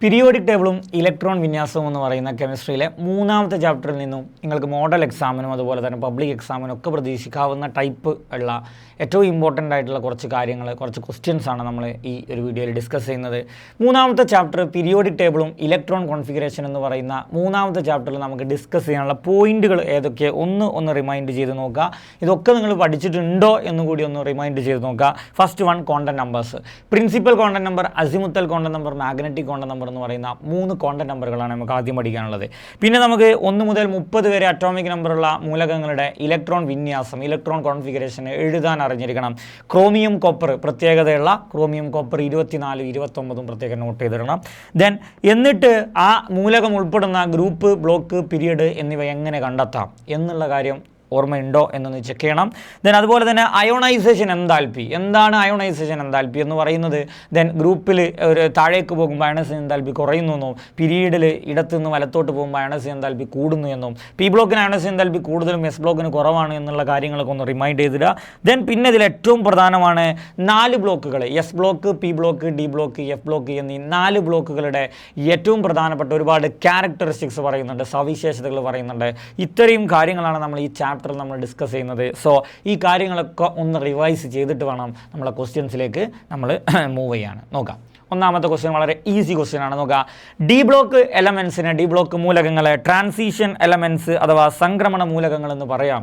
Periodic ടേബിളും electron വിന്യാസവും എന്ന് പറയുന്ന കെമിസ്ട്രിയിലെ മൂന്നാമത്തെ ചാപ്റ്ററിൽ നിന്നും നിങ്ങൾക്ക് മോഡൽ എക്സാമിനും അതുപോലെ തന്നെ പബ്ലിക് എക്സാമിനും ഒക്കെ പ്രതീക്ഷിക്കാവുന്ന ടൈപ്പ് ഉള്ള ഏറ്റവും ഇമ്പോർട്ടൻ്റ് ആയിട്ടുള്ള കുറച്ച് കാര്യങ്ങൾ, കുറച്ച് ക്വസ്റ്റ്യൻസ് ആണ് നമ്മൾ ഈ ഒരു വീഡിയോയിൽ ഡിസ്കസ് ചെയ്യുന്നത്. മൂന്നാമത്തെ ചാപ്റ്റർ പീരിയോഡിക് ടേബിളും ഇലക്ട്രോൺ കോൺഫിഗറേഷൻ എന്ന് പറയുന്ന മൂന്നാമത്തെ ചാപ്റ്ററിൽ നമുക്ക് ഡിസ്കസ് ചെയ്യാനുള്ള പോയിന്റുകൾ ഏതൊക്കെ ഒന്ന് റിമൈൻഡ് ചെയ്ത് നോക്കുക. ഇതൊക്കെ നിങ്ങൾ പഠിച്ചിട്ടുണ്ടോ എന്ന് കൂടി ഒന്ന് റിമൈൻഡ് ചെയ്ത് നോക്കുക. First one, content numbers. Principal content number, azimuthal content number, magnetic content number എന്ന് പറയുന്ന 3 കോണ്ടന്റ് നമ്പറുകളാണ് നമുക്ക് ആദ്യം പഠിക്കാനുള്ളത്. പിന്നെ നമുക്ക് 1 മുതൽ 30 വരെ അറ്റോമിക് നമ്പറുള്ള മൂലകങ്ങളുടെ ഇലക്ട്രോൺ വിന്യാസം, ഇലക്ട്രോൺ കോൺഫിഗറേഷൻ എഴുതാൻ അറിഞ്ഞിരിക്കണം. ക്രോമിയം കോപ്പർ പ്രത്യേകതയുള്ള ക്രോമിയം കോപ്പർ 24, 29 പ്രത്യേകം നോട്ട് ചെയ്തിടണം. എന്നിട്ട് ആ മൂലകം ഉൾപ്പെടുന്ന ഗ്രൂപ്പ്, ബ്ലോക്ക്, പീരിയഡ് എന്നിവ എങ്ങനെ കണ്ടെത്താം എന്നുള്ള കാര്യം ഓർമ്മയുണ്ടോ എന്നൊന്ന് ചെക്ക് ചെയ്യണം. അതുപോലെ തന്നെ അയോണൈസേഷൻ എൻതാൽപ്പി, എന്താണ് അയോണൈസേഷൻ എൻതാൽപ്പി എന്ന് പറയുന്നത്? ഗ്രൂപ്പിൽ ഒരു താഴേക്ക് പോകുമ്പോൾ അയണൈസേഷൻ എൻതാൽപ്പി കുറയുന്നു എന്നും, പീരീഡിൽ ഇടത്തുനിന്ന് വലത്തോട്ട് പോകുമ്പോൾ അയണൈസേഷൻ എൻതാൽപ്പി കൂടുന്നു എന്നും, പി ബ്ലോക്കിന് അയണൈസേഷൻ എൻതാൽപ്പി കൂടുതലും എസ് ബ്ലോക്കിന് കുറവാണ് എന്നുള്ള കാര്യങ്ങളൊക്കെ ഒന്ന് റിമൈൻഡ് ചെയ്തിടുക. പിന്നെ ഇതിൽ ഏറ്റവും പ്രധാനമാണ് 4 ബ്ലോക്കുകൾ, S block, p block, d block, F block എന്നീ 4 ബ്ലോക്കുകളുടെ ഏറ്റവും പ്രധാനപ്പെട്ട ഒരുപാട് ക്യാരക്ടറിസ്റ്റിക്സ് പറയുന്നുണ്ട്, സവിശേഷതകൾ പറയുന്നുണ്ട്. ഇത്രയും കാര്യങ്ങളാണ് നമ്മൾ ഈ ചാപ്റ്ററിൽ നമ്മൾ ഡിസ്കസ് ചെയ്യുന്നത്. സോ ഈ കാര്യങ്ങളൊക്കെ ഒന്ന് റിവൈസ് ചെയ്തിട്ട് വേണം നമ്മളെ ക്വസ്റ്റ്യൻസിലേക്ക് നമ്മൾ മൂവ് ചെയ്യാൻ. നോക്കാം. ഒന്നാമത്തെ ക്വസ്റ്റ്യൻ വളരെ ഈസി ക്വസ്റ്റ്യൻ ആണ്. നോക്കുക, ഡി ബ്ലോക്ക് എലമെൻസിനെ, ഡി ബ്ലോക്ക് മൂലകങ്ങളെ ട്രാൻസിഷൻ എലമെൻസ് അഥവാ സംക്രമണ മൂലകങ്ങൾ എന്ന് പറയാം.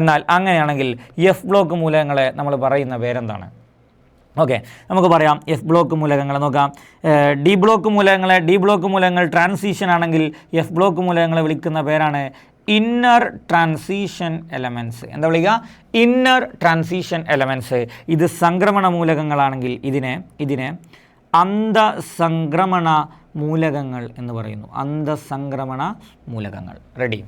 എന്നാൽ അങ്ങനെയാണെങ്കിൽ എഫ് ബ്ലോക്ക് മൂലകങ്ങളെ നമ്മൾ പറയുന്ന പേരെന്താണ്? ഓക്കെ, നമുക്ക് പറയാം എഫ് ബ്ലോക്ക് മൂലകങ്ങൾ. നോക്കാം, ഡി ബ്ലോക്ക് മൂലകങ്ങൾ ട്രാൻസിഷൻ ആണെങ്കിൽ എഫ് ബ്ലോക്ക് മൂലകങ്ങളെ വിളിക്കുന്ന പേരാണ് ഇന്നർ ട്രാൻസിഷൻ എലമെൻറ്റ്സ്. എന്താ വിളിക്കുക? Inner transition elements. ഇത് സംക്രമണ മൂലകങ്ങളാണെങ്കിൽ ഇതിനെ അന്തസംക്രമണ മൂലകങ്ങൾ എന്ന് പറയുന്നു. അന്തസംക്രമണ മൂലകങ്ങൾ. റെഡി?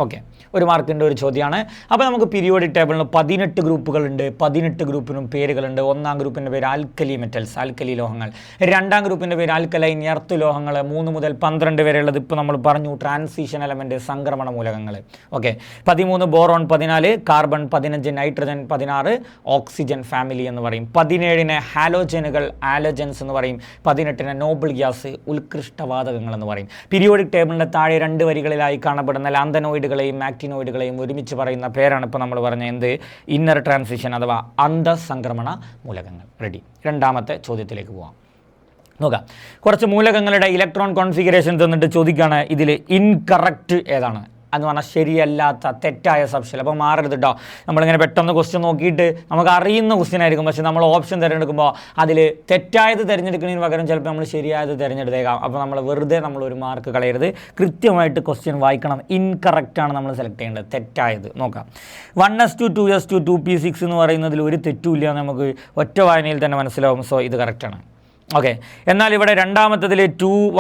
ഓക്കെ, ഒരു മാർക്കിൻ്റെ ഒരു ചോദ്യമാണ്. അപ്പോൾ നമുക്ക് പീരിയോഡിക് ടേബിളിന് 18 ഗ്രൂപ്പുകളുണ്ട്. 18 ഗ്രൂപ്പിനും പേരുകളുണ്ട്. ഒന്നാം ഗ്രൂപ്പിൻ്റെ പേര് ആൽക്കലി മെറ്റൽസ്, ആൽക്കലി ലോഹങ്ങൾ. രണ്ടാം ഗ്രൂപ്പിൻ്റെ പേര് ആൽക്കലൈൻ, എർത്ത് ലോഹങ്ങൾ. 3 മുതൽ 12 വരെയുള്ളത് ഇപ്പോൾ നമ്മൾ പറഞ്ഞു ട്രാൻസിഷൻ എലമെൻറ്റ്, സംക്രമണ മൂലകങ്ങൾ. Okay, 13 boron, 14 carbon, 15 nitrogen, 16 oxygen family എന്ന് പറയും. 17 ഹാലോജനുകൾ, ആലോജൻസ് എന്ന് പറയും. 18 നോബിൾ ഗ്യാസ്, ഉത്കൃഷ്ടവാതകങ്ങൾ എന്ന് പറയും. പീരിയോഡിക് ടേബിളിൻ്റെ താഴെ 2 വരികളിലായി കാണപ്പെടുന്ന ലാന്തനോയിഡ് ആക്റ്റിനോയിഡുകളെയും ഒരുമിച്ച് പറയുന്ന പേരാണ് ഇപ്പോൾ നമ്മൾ പറഞ്ഞ എന്ത്? ഇന്നർ ട്രാൻസിഷൻ അഥവാ അന്തസംക്രമണ മൂലകങ്ങൾ. റെഡി? രണ്ടാമത്തെ ചോദ്യത്തിലേക്ക് പോവാം. നോക്കാം, കുറച്ച് മൂലകങ്ങളുടെ ഇലക്ട്രോൺ കോൺഫിഗറേഷൻ തന്നിട്ട് ചോദിക്കുകയാണ് ഇതിൽ ഇൻകറക്റ്റ് ഏതാണ് എന്ന് പറഞ്ഞാൽ ശരിയല്ലാത്ത, തെറ്റായ സബ്ഷൽ. അപ്പോൾ മാറരുത് കേട്ടോ. നമ്മളിങ്ങനെ പെട്ടെന്ന് ക്വസ്റ്റ്യൻ നോക്കിയിട്ട് നമുക്ക് അറിയുന്ന ക്വസ്റ്റ്യൻ ആയിരിക്കും, പക്ഷേ നമ്മൾ ഓപ്ഷൻ തിരഞ്ഞെടുക്കുമ്പോൾ അതിൽ തെറ്റായത് തിരഞ്ഞെടുക്കുന്നതിന് പകരം ചിലപ്പോൾ നമ്മൾ ശരിയായത് തിരഞ്ഞെടുത്തേക്കാം. അപ്പോൾ നമ്മൾ വെറുതെ ഒരു മാർക്ക് കളയരുത്. കൃത്യമായിട്ട് ക്വസ്റ്റ്യൻ വായിക്കണം. ഇൻകറക്റ്റാണ് നമ്മൾ സെലക്ട് ചെയ്യേണ്ടത്, തെറ്റായത്. നോക്കാം, 1s2 2s2 2p6 എന്ന് പറയുന്നതിൽ ഒരു തെറ്റുമില്ല, നമുക്ക് ഒറ്റ വായനയിൽ തന്നെ മനസ്സിലാവും. സോ ഇത് കറക്റ്റാണ്. ഓക്കെ, എന്നാൽ ഇവിടെ രണ്ടാമത്തതിൽ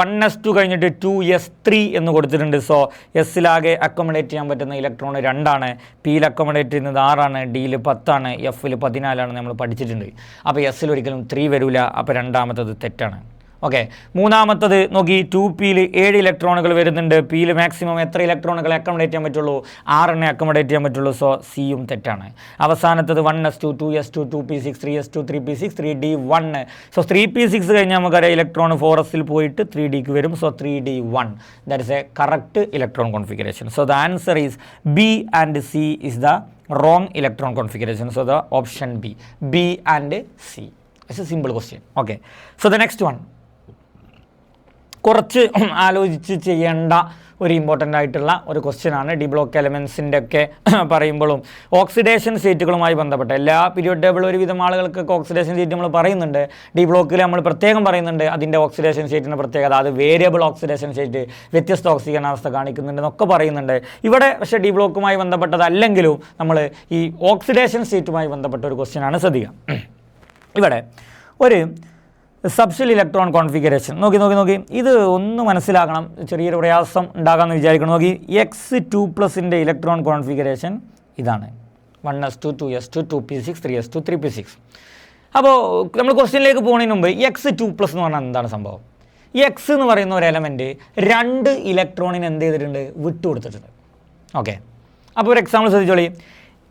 1s2 കഴിഞ്ഞിട്ട് 2s3 എന്ന് കൊടുത്തിട്ടുണ്ട്. സോ എസ്സിലാകെ അക്കോമഡേറ്റ് ചെയ്യാൻ പറ്റുന്ന ഇലക്ട്രോൺ 2ആണ്, പിയിൽ അക്കോമഡേറ്റ് ചെയ്യുന്നത് 6ആണ്, ഡിയിൽ 10ആണ്, എഫിൽ 14ആണ് നമ്മൾ പഠിച്ചിട്ടുണ്ട്. അപ്പോൾ എസ്സിൽ ഒരിക്കലും 3 വരില്ല. അപ്പോൾ രണ്ടാമത്തത് തെറ്റാണ്. ഓക്കെ, മൂന്നാമത്തത് നോക്കി, 2pയിൽ 7 ഇലക്ട്രോണുകൾ വരുന്നുണ്ട്. പിയിൽ മാക്സിമം എത്ര ഇലക്ട്രോണുകളെ അക്കോമഡേറ്റ് ചെയ്യാൻ പറ്റുള്ളൂ? 6 അക്കോമഡേറ്റ് ചെയ്യാൻ പറ്റുള്ളൂ. സോ സിയും തെറ്റാണ്. അവസാനത്തത് 1s2 2s2 2p6 3s2 3p6 3d1. So 3p6 കഴിഞ്ഞാൽ നമുക്കറിയാം ഇലക്ട്രോൺ 4sൽ പോയിട്ട് 3dക്ക് വരും. So 3d1 that is A correct electron configuration. So the answer is B and C is the wrong electron configuration. So the option B and C. It's a simple question. Okay, so the next one, കുറച്ച് ആലോചിച്ച് ചെയ്യേണ്ട ഒരു important ആയിട്ടുള്ള ഒരു ക്വസ്റ്റ്യനാണ്. D block എലമെൻസിൻ്റെ ഒക്കെ പറയുമ്പോഴും oxidation സ്റ്റേറ്റുകളുമായി ബന്ധപ്പെട്ട എല്ലാ പീരിയോഡ് ടേബിളും ഒരുവിധം ആളുകൾക്കൊക്കെ ഓക്സിഡേഷൻ സ്റ്റേറ്റ് നമ്മൾ പറയുന്നുണ്ട്. ഡി ബ്ലോക്കിൽ നമ്മൾ പ്രത്യേകം പറയുന്നുണ്ട് അതിൻ്റെ ഓക്സിഡേഷൻ സ്റ്റേറ്റിൻ്റെ പ്രത്യേകത, അത് വേരിയബിൾ ഓക്സിഡേഷൻ സ്റ്റേറ്റ്, വ്യത്യസ്ത ഓക്സിജനാവസ്ഥ കാണിക്കുന്നുണ്ട് എന്നൊക്കെ പറയുന്നുണ്ട്. ഇവിടെ പക്ഷേ ഡി ബ്ലോക്കുമായി ബന്ധപ്പെട്ടതല്ലെങ്കിലും നമ്മൾ ഈ ഓക്സിഡേഷൻ സ്റ്റേറ്റുമായി ബന്ധപ്പെട്ട ഒരു ക്വസ്റ്റ്യനാണ് ശ്രദ്ധിക്കുക. ഇവിടെ ഒരു സബ്ഷൽ ഇലക്ട്രോൺ കോൺഫിഗറേഷൻ നോക്കി ഇത് ഒന്ന് മനസ്സിലാക്കണം. ചെറിയൊരു പ്രയാസം ഉണ്ടാകാമെന്ന് വിചാരിക്കണം. നോക്കി, X2+ ഇലക്ട്രോൺ കോൺഫിഗറേഷൻ ഇതാണ്. 1s2 2s2 2p6 3s2 3p6. അപ്പോൾ നമ്മൾ ക്വസ്റ്റ്യനിലേക്ക് പോകുന്നതിന് മുമ്പ് X2+ എന്ന് പറഞ്ഞാൽ എന്താണ് സംഭവം? എക്സ് എന്ന് പറയുന്ന ഒരു എലമെൻറ്റ് 2 ഇലക്ട്രോണിന് എന്ത് ചെയ്തിട്ടുണ്ട്? വിട്ടുകൊടുത്തിട്ടുണ്ട്. ഓക്കെ, അപ്പോൾ ഒരു എക്സാമ്പിൾ ശ്രദ്ധിച്ചോളി.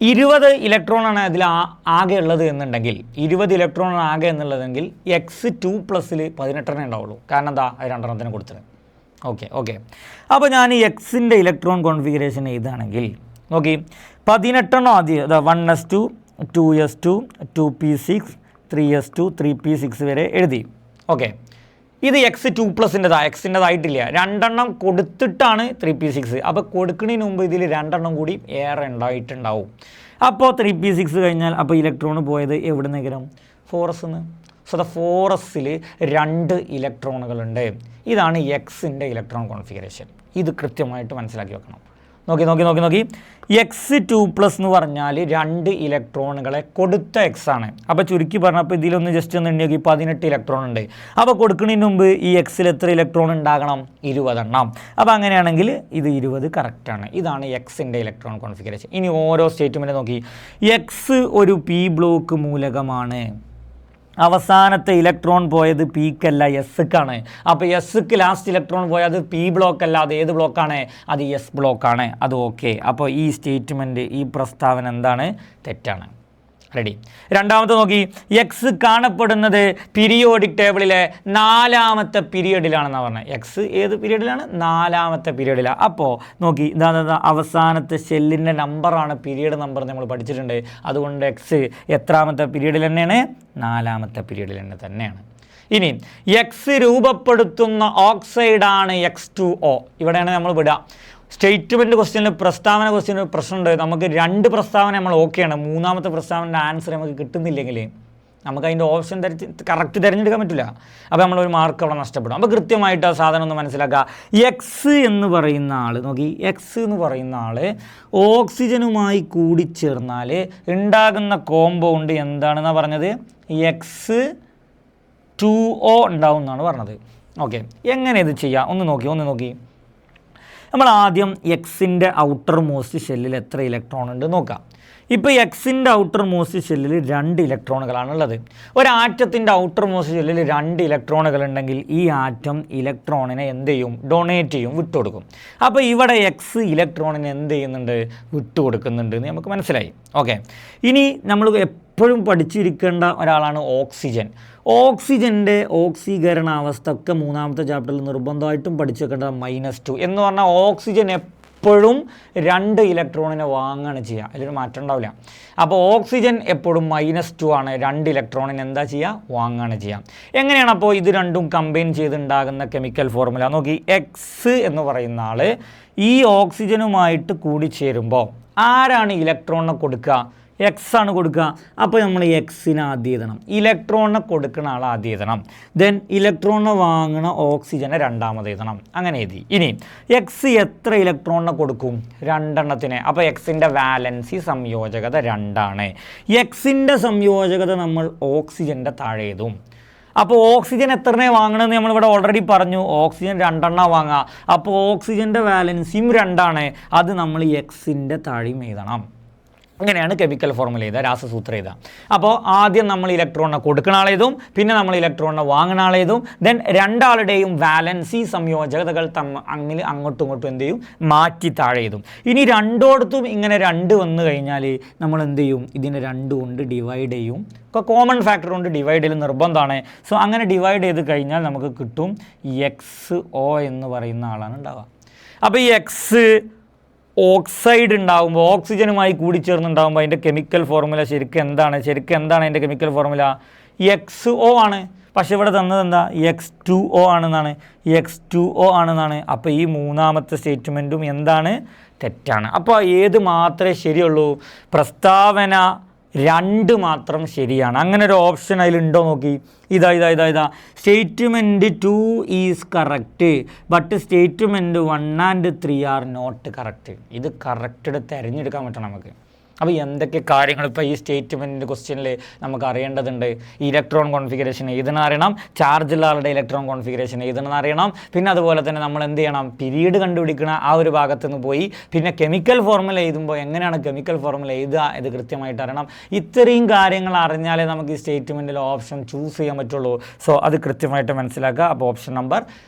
20 ഇലക്ട്രോണാണ് അതിൽ ആകെ ഉള്ളത് എന്നുണ്ടെങ്കിൽ 20 ഇലക്ട്രോണാണ് ആകെ എന്നുള്ളതെങ്കിൽ X2+ൽ 18 ഉണ്ടാവുള്ളൂ. കാരണം എന്താ, അത് 2 കൊടുത്തത്. ഓക്കെ. അപ്പോൾ ഞാൻ ഈ എക്സിൻ്റെ ഇലക്ട്രോൺ കോൺഫിഗറേഷൻ എഴുതുകയാണെങ്കിൽ നോക്കി 18 ആദ്യം 1s2 2s2 2p6 3s2 3p6 വരെ എഴുതി. ഓക്കെ, ഇത് X2+ൻ്റെതാ, എക്സിൻ്റെതായിട്ടില്ല. 2 കൊടുത്തിട്ടാണ് 3p6. അപ്പോൾ കൊടുക്കുന്നതിന് മുമ്പ് ഇതിൽ 2 കൂടി ഏറെ ഉണ്ടായിട്ടുണ്ടാവും. അപ്പോൾ 3p6 കഴിഞ്ഞാൽ അപ്പോൾ ഇലക്ട്രോൺ പോയത് എവിടെ നിന്നെങ്കിലും 4s നിന്ന്. സോ 4sൽ 2 ഇലക്ട്രോണുകളുണ്ട്. ഇതാണ് എക്സിൻ്റെ ഇലക്ട്രോൺ കോൺഫിഗറേഷൻ. ഇത് കൃത്യമായിട്ട് മനസ്സിലാക്കി വെക്കണം. നോക്കി X2+ എന്ന് പറഞ്ഞാൽ 2 ഇലക്ട്രോണുകളെ കൊടുത്ത എക്സ് ആണ്. അപ്പോൾ ചുരുക്കി പറഞ്ഞപ്പോൾ ഇതിലൊന്ന് ജസ്റ്റ് ഒന്ന് എണ്ണി നോക്കി 18 ഇലക്ട്രോൺ ഉണ്ട്. അപ്പോൾ കൊടുക്കുന്നതിന് മുമ്പ് ഈ എക്സിൽ എത്ര ഇലക്ട്രോൺ ഉണ്ടാകണം? 20 എണ്ണം. അപ്പോൾ അങ്ങനെയാണെങ്കിൽ ഇത് 20 കറക്റ്റാണ്. ഇതാണ് എക്സിൻ്റെ ഇലക്ട്രോൺ കോൺഫിഗറേഷൻ. ഇനി ഓരോ സ്റ്റേറ്റ്മെൻറ്റ് നോക്കി. എക്സ് ഒരു പി ബ്ലോക്ക് മൂലകമാണ്. അവസാനത്തെ ഇലക്ട്രോൺ പോയത് പിക്കല്ല, എസ്ക്കാണ്. അപ്പോൾ എസ്ക്ക് ലാസ്റ്റ് ഇലക്ട്രോൺ പോയത് പി ബ്ലോക്കല്ല, അത് ഏത് ബ്ലോക്കാണ്? അത് എസ് ബ്ലോക്കാണ്. അത് ഓക്കെ. അപ്പോൾ ഈ സ്റ്റേറ്റ്മെൻറ്റ്, ഈ പ്രസ്താവന എന്താണ്? തെറ്റാണ്. റെഡി. രണ്ടാമത്തെ നോക്കി. എക്സ് കാണപ്പെടുന്നത് പീരിയോഡിക് ടേബിളിലെ 4ാമത്തെ പീരിയഡിലാണെന്നാണ് പറഞ്ഞത്. എക്സ് ഏത് പീരിയഡിലാണ്? 4ാമത്തെ പീരിയഡിലാണ്. അപ്പോൾ നോക്കി, ഇതാ അവസാനത്തെ ഷെല്ലിൻ്റെ നമ്പറാണ് പീരിയഡ് നമ്പർ നമ്മൾ പഠിച്ചിട്ടുണ്ട്. അതുകൊണ്ട് എക്സ് എത്രാമത്തെ പീരിയഡിൽ തന്നെയാണ്? 4ാമത്തെ പീരിയഡിൽ തന്നെയാണ്. ഇനി എക്സ് രൂപപ്പെടുത്തുന്ന ഓക്സൈഡാണ് X2O. ഇവിടെയാണ് നമ്മൾ വിടുക. സ്റ്റേറ്റ്മെൻറ്റ് ക്വസ്റ്റ്യനിൽ, പ്രസ്താവന ക്വസ്റ്റ്യനിൽ പ്രശ്നമുണ്ട്. നമുക്ക് 2 പ്രസ്താവന നമ്മൾ ഓക്കെയാണ്. 3ാമത്തെ പ്രസ്താവനയുടെ ആൻസർ നമുക്ക് കിട്ടുന്നില്ലെങ്കിൽ നമുക്ക് അതിൻ്റെ ഓപ്ഷൻ കറക്റ്റ് തിരഞ്ഞെടുക്കാൻ പറ്റില്ല. അപ്പോൾ നമ്മളൊരു മാർക്ക് അവിടെ നഷ്ടപ്പെടും. അപ്പോൾ കൃത്യമായിട്ട് ആ സാധനം ഒന്ന് മനസ്സിലാക്കുക. എക്സ് എന്ന് പറയുന്ന ആൾ നോക്കി, എക്സ് എന്ന് പറയുന്ന ആൾ ഓക്സിജനുമായി കൂടിച്ചേർന്നാൽ ഉണ്ടാകുന്ന കോമ്പൗണ്ട് എന്താണെന്നാണ് പറഞ്ഞത്? X2O ഉണ്ടാവും എന്നാണ് പറഞ്ഞത്. ഓക്കെ, എങ്ങനെ ഇത് ചെയ്യാം? ഒന്ന് നോക്കി. നമ്മൾ ആദ്യം എക്സിൻ്റെ ഔട്ടർ മോസ്റ്റ് ഷെല്ലിൽ എത്ര ഇലക്ട്രോൺ ഉണ്ട് നോക്കാം. ഇപ്പോൾ എക്സിൻ്റെ ഔട്ടർ മോസ്റ്റ് ഷെല്ലിൽ 2 ഇലക്ട്രോണുകളാണുള്ളത്. ഒരു ആറ്റത്തിൻ്റെ ഔട്ടർ മോസ്റ്റ് ഷെല്ലിൽ 2 ഇലക്ട്രോണുകൾ ഉണ്ടെങ്കിൽ ഈ ആറ്റം ഇലക്ട്രോണിനെ എന്ത് ചെയ്യും? ഡൊണേറ്റ് ചെയ്യും, വിട്ടുകൊടുക്കും. അപ്പോൾ ഇവിടെ എക്സ് ഇലക്ട്രോണിനെ എന്ത് ചെയ്യുന്നുണ്ട്? വിട്ടുകൊടുക്കുന്നുണ്ട് എന്ന് നമുക്ക് മനസ്സിലായി. ഓക്കെ, ഇനി നമ്മൾ എപ്പോഴും പഠിച്ചിരിക്കേണ്ട ഒരാളാണ് ഓക്സിജൻ. ഓക്സിജൻ്റെ ഓക്സീകരണാവസ്ഥ ഒക്കെ 3ാമത്തെ ചാപ്റ്ററിൽ നിർബന്ധമായിട്ടും പഠിച്ചു വെക്കേണ്ടത് -2 എന്ന് പറഞ്ഞാൽ ഓക്സിജൻ എപ്പോഴും 2 ഇലക്ട്രോണിനെ വാങ്ങുകയാണ് ചെയ്യുക. അതിലൊരു മാറ്റം ഉണ്ടാവില്ല. അപ്പോൾ ഓക്സിജൻ എപ്പോഴും -2 ആണ്. 2 ഇലക്ട്രോണിന് എന്താ ചെയ്യുക? വാങ്ങുകയാണ് ചെയ്യുക. എങ്ങനെയാണ് അപ്പോൾ ഇത് രണ്ടും കമ്പൈൻ ചെയ്തുണ്ടാകുന്ന കെമിക്കൽ ഫോർമുല നോക്കി. എക്സ് എന്ന് പറയുന്ന ആൾ ഈ ഓക്സിജനുമായിട്ട് കൂടിച്ചേരുമ്പോൾ ആരാണ് ഇലക്ട്രോണിനെ കൊടുക്കുക? എക്സ് ആണ് കൊടുക്കുക. അപ്പോൾ നമ്മൾ എക്സിന് ആദ്യം എഴുതണം, ഇലക്ട്രോണിനെ കൊടുക്കുന്ന ആൾ ആദ്യം എഴുതണം, ദെൻ ഇലക്ട്രോണിനെ വാങ്ങുന്ന ഓക്സിജനെ രണ്ടാമത് എഴുതണം. അങ്ങനെ എഴുതി. ഇനി എക്സ് എത്ര ഇലക്ട്രോണിനെ കൊടുക്കും? 2 എണ്ണത്തിന്. അപ്പോൾ എക്സിൻ്റെ വാലൻസി സംയോജകത 2 ആണ്. എക്സിൻ്റെ സംയോജകത നമ്മൾ ഓക്സിജൻ്റെ താഴെ എഴുതും. അപ്പോൾ ഓക്സിജൻ എത്രനെ വാങ്ങണമെന്ന് നമ്മളിവിടെ ഓൾറെഡി പറഞ്ഞു. ഓക്സിജൻ 2 എണ്ണം വാങ്ങുക. അപ്പോൾ ഓക്സിജൻ്റെ വാലൻസിയും 2 ആണ്. അത് നമ്മൾ എക്സിൻ്റെ താഴെയും എഴുതണം. അങ്ങനെയാണ് കെമിക്കൽ ഫോർമുല ചെയ്താൽ, രാസസൂത്രം ചെയ്താൽ. അപ്പോൾ ആദ്യം നമ്മൾ ഇലക്ട്രോണിനെ കൊടുക്കുന്ന ആളെഴുതും, പിന്നെ നമ്മൾ ഇലക്ട്രോണിനെ വാങ്ങുന്ന ആളെഴുതും, ദെൻ 2 ആളുടെയും വാലൻസി സംയോജകതകൾ അങ്ങോട്ടും ഇങ്ങോട്ടും എന്ത് ചെയ്യും? മാറ്റി താഴെ എഴുതും. ഇനി 2 ഇങ്ങനെ 2 വന്നു കഴിഞ്ഞാൽ നമ്മൾ എന്ത് ചെയ്യും? ഇതിനെ 2 കൊണ്ട് ഡിവൈഡ് ചെയ്യും. കോമൺ ഫാക്ടർ കൊണ്ട് ഡിവൈഡ് ചെയ്യൽ നിർബന്ധമാണ്. സോ അങ്ങനെ ഡിവൈഡ് ചെയ്ത് കഴിഞ്ഞാൽ നമുക്ക് കിട്ടും XO എന്ന് പറയുന്ന ആളാണ് ഉണ്ടാവുക. അപ്പോൾ ഈ എക്സ് ഓക്സൈഡ് ഉണ്ടാകുമ്പോൾ, ഓക്സിജനുമായി കൂടിച്ചേർന്നുണ്ടാകുമ്പോൾ അതിൻ്റെ കെമിക്കൽ ഫോർമുല ശരിക്കും എന്താണ് അതിൻ്റെ കെമിക്കൽ ഫോർമുല? XO ആണ്. പക്ഷേ ഇവിടെ തന്നത് എന്താ? X2O ആണെന്നാണ്. X2O ആണെന്നാണ്. അപ്പോൾ ഈ 3ാമത്തെ സ്റ്റേറ്റ്മെൻറ്റും എന്താണ്? തെറ്റാണ്. അപ്പോൾ ഏത് മാത്രമേ ശരിയുള്ളൂ? പ്രസ്താവന 2 മാത്രം ശരിയാണ്. അങ്ങനെ ഒരു ഓപ്ഷൻ അതിലുണ്ടോ നോക്കി. ഇതാ statement 2 is correct, but statement 1 and 3 are not correct. ഇത് കറക്റ്റ് തിരഞ്ഞെടുക്കാൻ പറ്റണം നമുക്ക്. അപ്പോൾ എന്തൊക്കെ കാര്യങ്ങൾ ഇപ്പോൾ ഈ സ്റ്റേറ്റ്മെൻറ്റ് ക്വസ്റ്റ്യനിൽ നമുക്ക് അറിയേണ്ടതുണ്ട്? ഇലക്ട്രോൺ കോൺഫിഗറേഷൻ എഴുതണം അറിയണം, ചാർജുള്ള ആളുടെ ഇലക്ട്രോൺ കോൺഫിഗറേഷൻ എഴുതണം അറിയണം, പിന്നെ അതുപോലെ തന്നെ നമ്മൾ എന്ത് ചെയ്യണം? പീരീഡ് കണ്ടുപിടിക്കണം. ആ ഒരു ഭാഗത്ത് നിന്ന് പോയി പിന്നെ കെമിക്കൽ ഫോർമുല എഴുതുമ്പോൾ എങ്ങനെയാണ് കെമിക്കൽ ഫോർമുല എഴുതുക ഇത് കൃത്യമായിട്ട് അറിയണം. ഇത്രയും കാര്യങ്ങൾ അറിഞ്ഞാലേ നമുക്ക് ഈ സ്റ്റേറ്റ്മെൻറ്റിൽ ഓപ്ഷൻ ചൂസ് ചെയ്യാൻ പറ്റുള്ളൂ. സോ അത് കൃത്യമായിട്ട് മനസ്സിലാക്കുക. അപ്പോൾ ഓപ്ഷൻ നമ്പർ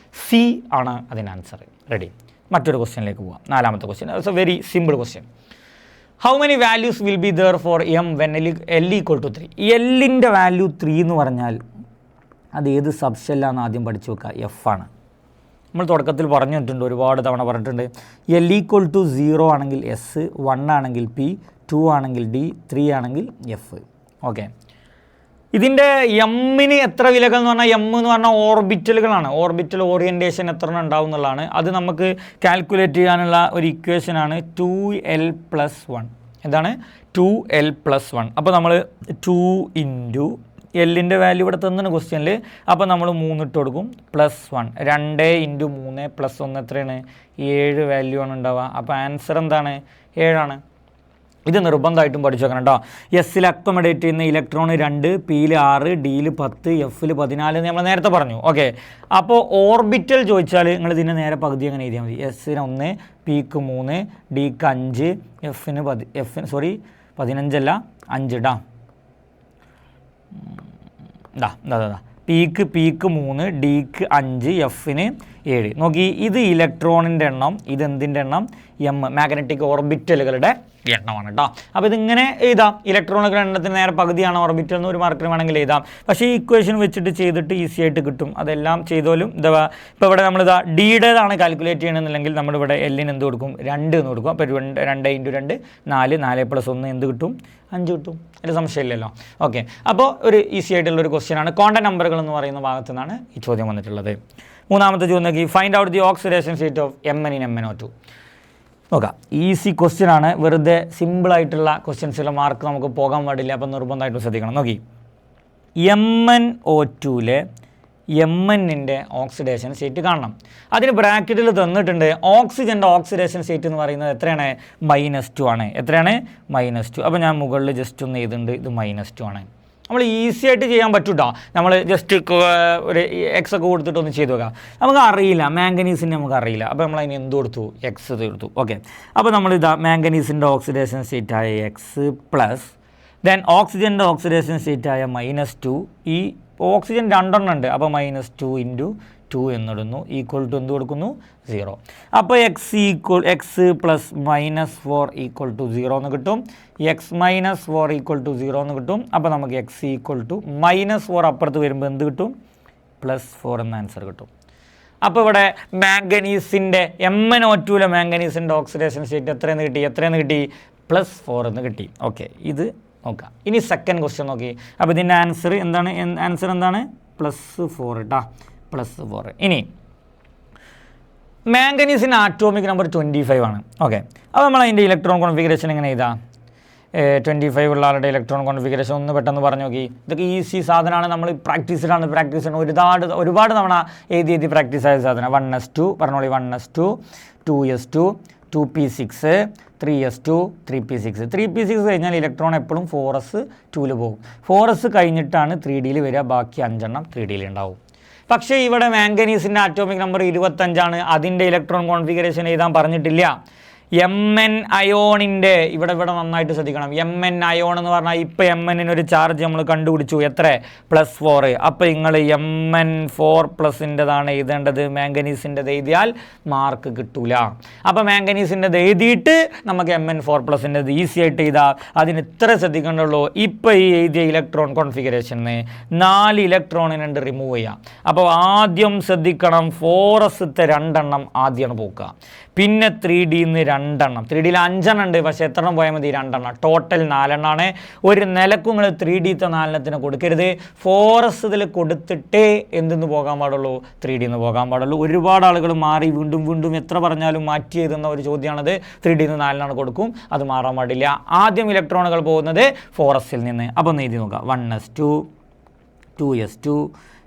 C ആണ് അതിന് ആൻസർ. റെഡി. മറ്റൊരു ക്വസ്റ്റ്യനിലേക്ക് പോകാം. 4ാമത്തെ question. It's a very simple question. How many values will be there for m when l equal to 3? എല്ലിൻ്റെ വാല്യൂ 3 എന്ന് പറഞ്ഞാൽ അത് ഏത് സബ്ഷെല്ലാന്ന് ആദ്യം പഠിച്ചു വെക്കുക, എഫ് ആണ്. നമ്മൾ തുടക്കത്തിൽ പറഞ്ഞിട്ടുണ്ട്, ഒരുപാട് തവണ പറഞ്ഞിട്ടുണ്ട്. എൽ ഈക്വൽ ടു 0 ആണെങ്കിൽ എസ്, 1 ആണെങ്കിൽ പി, 2 ആണെങ്കിൽ ഡി, 3 ആണെങ്കിൽ എഫ്. ഓക്കെ, ഇതിൻ്റെ എമ്മിന് എത്ര വിലകൾ എന്ന് പറഞ്ഞാൽ എം എന്ന് പറഞ്ഞാൽ ഓർബിറ്റലുകളാണ്. ഓർബിറ്റൽ ഓറിയൻറ്റേഷൻ എത്ര ഉണ്ടാവും എന്നുള്ളതാണ്. അത് നമുക്ക് കാൽക്കുലേറ്റ് ചെയ്യാനുള്ള ഒരു ഇക്വേഷനാണ് 2l+1. എന്താണ് 2l+1? അപ്പോൾ നമ്മൾ 2 ഇൻറ്റു എല്ലിൻ്റെ വാല്യൂ ഇവിടെ തന്നിന് ക്വസ്റ്റ്യനിൽ. അപ്പോൾ നമ്മൾ 3 ഇട്ട് കൊടുക്കും, +1. 2 ഇൻറ്റു 3 + 1 എത്രയാണ്? 7 വാല്യൂ ആണ് ഉണ്ടാവുക. അപ്പോൾ ആൻസർ എന്താണ്? 7 ആണ്. ഇത് നിർബന്ധമായിട്ടും പഠിച്ചു വെക്കണം കേട്ടോ. എസ്സിൽ അക്കോമഡേറ്റ് ചെയ്യുന്ന ഇലക്ട്രോൺ 2, പിയിൽ 6, ഡിയിൽ 10, എഫിൽ 14 നമ്മൾ നേരത്തെ പറഞ്ഞു. ഓക്കെ, അപ്പോൾ ഓർബിറ്റൽ ചോദിച്ചാൽ നിങ്ങൾ ഇതിൻ്റെ നേരെ പകുതി അങ്ങനെ എഴുതിയാൽ മതി. എസ്സിന് 1, പിക്ക് 3, ഡിക്ക് 5, എഫിന് 15 ഇടാ. പിക്ക് 3, ഡിക്ക് 5, എഫിന് 7. നോക്കി, ഇത് ഇലക്ട്രോണിൻ്റെ എണ്ണം, ഇതെന്തിൻ്റെ എണ്ണം? എം, മാഗ്നറ്റിക് ഓർബിറ്റലുകളുടെ എണ്ണമാണ് കേട്ടോ. അപ്പോൾ ഇതിങ്ങനെ എഴുതാം. ഇലക്ട്രോണുകളുടെ എണ്ണത്തിന് നേരെ പകുതിയാണ് ഓർബിറ്റൽ എന്ന് ഒരു മാർക്കിന് വേണമെങ്കിൽ എഴുതാം. പക്ഷേ ഈ ഇക്വേഷൻ വെച്ചിട്ട് ചെയ്തിട്ട് ഈസി ആയിട്ട് കിട്ടും. അതെല്ലാം ചെയ്തോലും ഇതാ. ഇപ്പോൾ ഇവിടെ നമ്മളിതാ ഡിയുടേതാണ് കാൽക്കുലേറ്റ് ചെയ്യണമെന്നുണ്ടെങ്കിൽ നമ്മളിവിടെ എല്ലിന് എന്ത് കൊടുക്കും? 2 എന്ന് കൊടുക്കും. അപ്പോൾ 2 ഇൻറ്റു 2 4, 4 + 1 എന്ത് കിട്ടും? 5 കിട്ടും. അതിൽ സംശയമില്ലല്ലോ. ഓക്കെ, അപ്പോൾ ഒരു ഈസി ആയിട്ടുള്ളൊരു ക്വസ്റ്റ്യനാണ്. ക്വാണ്ടം നമ്പറുകൾ എന്ന് പറയുന്ന ഭാഗത്തു നിന്നാണ് ഈ ചോദ്യം വന്നിട്ടുള്ളത്. മൂന്നാമത്തെ ചോദ്യം നോക്കി, find out the oxidation state of Mn in MnO2. നോക്കാം, ഈസി ക്വസ്റ്റ്യൻ ആണ്. വെറുതെ സിമ്പിളായിട്ടുള്ള ക്വസ്റ്റ്യൻസിലെ മാർക്ക് നമുക്ക് പോകാൻ പാടില്ല. അപ്പം നിർബന്ധമായിട്ടും ശ്രദ്ധിക്കണം. നോക്കി, MnO2ലെ Mnൻ്റെ ഓക്സിഡേഷൻ സ്റ്റേറ്റ് കാണണം. അതിന് ബ്രാക്കറ്റിൽ തന്നിട്ടുണ്ട് ഓക്സിജൻ്റെ ഓക്സിഡേഷൻ സ്റ്റേറ്റ് എന്ന് പറയുന്നത് എത്രയാണ്? -2 ആണ്. എത്രയാണ്? -2. അപ്പോൾ ഞാൻ മുകളിൽ ജസ്റ്റ് ഒന്ന് എഴുതുന്നുണ്ട്, ഇത് -2 ആണ്. നമ്മൾ ഈസി ആയിട്ട് ചെയ്യാൻ പറ്റൂട്ടോ. നമ്മൾ ജസ്റ്റ് ഒരു എക്സ് ഒക്കെ കൊടുത്തിട്ടൊന്ന് ചെയ്ത് നോക്കാം. നമുക്ക് അറിയില്ല, മാംഗനീസിൻ്റെ നമുക്ക് അറിയില്ല. അപ്പോൾ നമ്മൾ അതിന് എന്ത് കൊടുത്തു? എക്സ് കൊടുത്തു. ഓക്കെ, അപ്പോൾ നമ്മൾ ഇതാ മാംഗനീസിൻ്റെ ഓക്സിഡേഷൻ സ്റ്റേറ്റായ എക്സ് പ്ലസ് ദെൻ ഓക്സിജൻ്റെ ഓക്സിഡേഷൻ സ്റ്റേറ്റായ -2. ഈ ഓക്സിജൻ 2 ഉണ്ട്. അപ്പോൾ -2 ഇൻറ്റു 2 എന്നിടുന്നു, ഈക്വൽ ടു എന്ത് കൊടുക്കുന്നു? 0. അപ്പോൾ എക്സ് പ്ലസ് -4 ഈക്വൽ ടു 0 എന്ന് കിട്ടും. എക്സ് -4 ഈക്വൽ ടു 0 എന്ന് കിട്ടും. അപ്പോൾ നമുക്ക് എക്സ് ഈക്വൽ ടു -4 അപ്പുറത്ത് വരുമ്പോൾ എന്ത് കിട്ടും? +4 എന്ന ആൻസർ കിട്ടും. അപ്പോൾ ഇവിടെ മാംഗനീസിൻ്റെ MnO2ലെ മാംഗനീസിൻ്റെ ഓക്സിഡേഷൻ സ്റ്റേറ്റ് എത്രയെന്ന് കിട്ടി? +4 എന്ന് കിട്ടി. ഓക്കെ, ഇത് നോക്കാം. ഇനി സെക്കൻഡ് ക്വസ്റ്റ്യൻ നോക്കി. അപ്പോൾ ഇതിൻ്റെ ആൻസർ എന്താണ്? +4 കേട്ടോ, +4. ഇനി മാംഗനീസിൻ്റെ ആറ്റോമിക് നമ്പർ 25 ആണ്. ഓക്കെ, അപ്പോൾ നമ്മൾ അതിൻ്റെ ഇലക്ട്രോൺ കോൺഫിഗറേഷൻ എങ്ങനെ ചെയ്താൽ? 25 ഉള്ള ആളുടെ ഇലക്ട്രോൺ കോൺഫിഗറേഷൻ ഒന്ന് പെട്ടെന്ന് പറഞ്ഞു നോക്കി. ഇതൊക്കെ ഈസി സാധനമാണ്. നമ്മൾ പ്രാക്ടീസ് ഒരുപാട് തവണ എഴുതി പ്രാക്ടീസ് ആയ സാധനം. 1s2 പറഞ്ഞോളി, 1s2, 2s2, 2p6, 3s2, 3p6. 3p6 കഴിഞ്ഞാൽ ഇലക്ട്രോൺ എപ്പോഴും 4s2ൽ പോകും. 4s കഴിഞ്ഞിട്ടാണ് 3Dയിൽ വരിക. ബാക്കി 5 എണ്ണം 3Dയിൽ ഉണ്ടാവും. പക്ഷേ ഇവിടെ മാംഗനീസിൻ്റെ ആറ്റോമിക് നമ്പർ 25 ആണ്. അതിൻ്റെ ഇലക്ട്രോൺ കോൺഫിഗറേഷൻ എഴുതാൻ പറഞ്ഞിട്ടില്ല. Mn അയോണിൻ്റെ ഇവിടെ നന്നായിട്ട് ശ്രദ്ധിക്കണം. Mn അയോൺ എന്ന് പറഞ്ഞാൽ ഇപ്പോൾ Mnനൊരു ചാർജ് നമ്മൾ കണ്ടുപിടിച്ചു. എത്ര? +4. അപ്പോൾ നിങ്ങൾ Mn4+ൻ്റെതാണ് എഴുതേണ്ടത്. മാംഗനീസിൻ്റെത് എഴുതിയാൽ മാർക്ക് കിട്ടൂല. അപ്പോൾ മാംഗനീസിൻ്റെത് എഴുതിയിട്ട് നമുക്ക് Mn4+ൻ്റെത് ഈസി ആയിട്ട് എഴുതാം. അതിന് ഇത്ര ശ്രദ്ധിക്കേണ്ടുള്ളൂ. ഇപ്പോൾ ഈ എഴുതിയ ഇലക്ട്രോൺ കോൺഫിഗറേഷന് 4 ഇലക്ട്രോണിനുണ്ട് റിമൂവ് ചെയ്യാം. അപ്പോൾ ആദ്യം ശ്രദ്ധിക്കണം, 4sത്തെ 2 എണ്ണം ആദ്യമാണ് പോക്കുക. പിന്നെ 3Dന്ന് 2 എണ്ണം. 3Dയിൽ 5 എണ്ണം ഉണ്ട്, പക്ഷേ എത്ര എണ്ണം പോയാൽ മതി? 2 എണ്ണം. ടോട്ടൽ 4 എണ്ണമാണ്. ഒരു നിലക്കും നിങ്ങൾ 3Dത്തെ 4 എണ്ണത്തിന് കൊടുക്കരുത്. 4s ഇതിൽ കൊടുത്തിട്ടേ എന്തെന്ന് പോകാൻ പാടുള്ളൂ? 3Dന്ന് പോകാൻ പാടുള്ളൂ. ഒരുപാട് ആളുകൾ മാറി വീണ്ടും എത്ര പറഞ്ഞാലും മാറ്റി എഴുതുന്ന ഒരു ചോദ്യമാണത്. 3Dന്ന് 4 എണ്ണം കൊടുക്കും, അത് മാറാൻ പാടില്ല. ആദ്യം ഇലക്ട്രോണുകൾ പോകുന്നത് 4sൽ നിന്ന്. അപ്പോൾ ഒന്ന് എഴുതി നോക്കാം. 1s2, 2s2,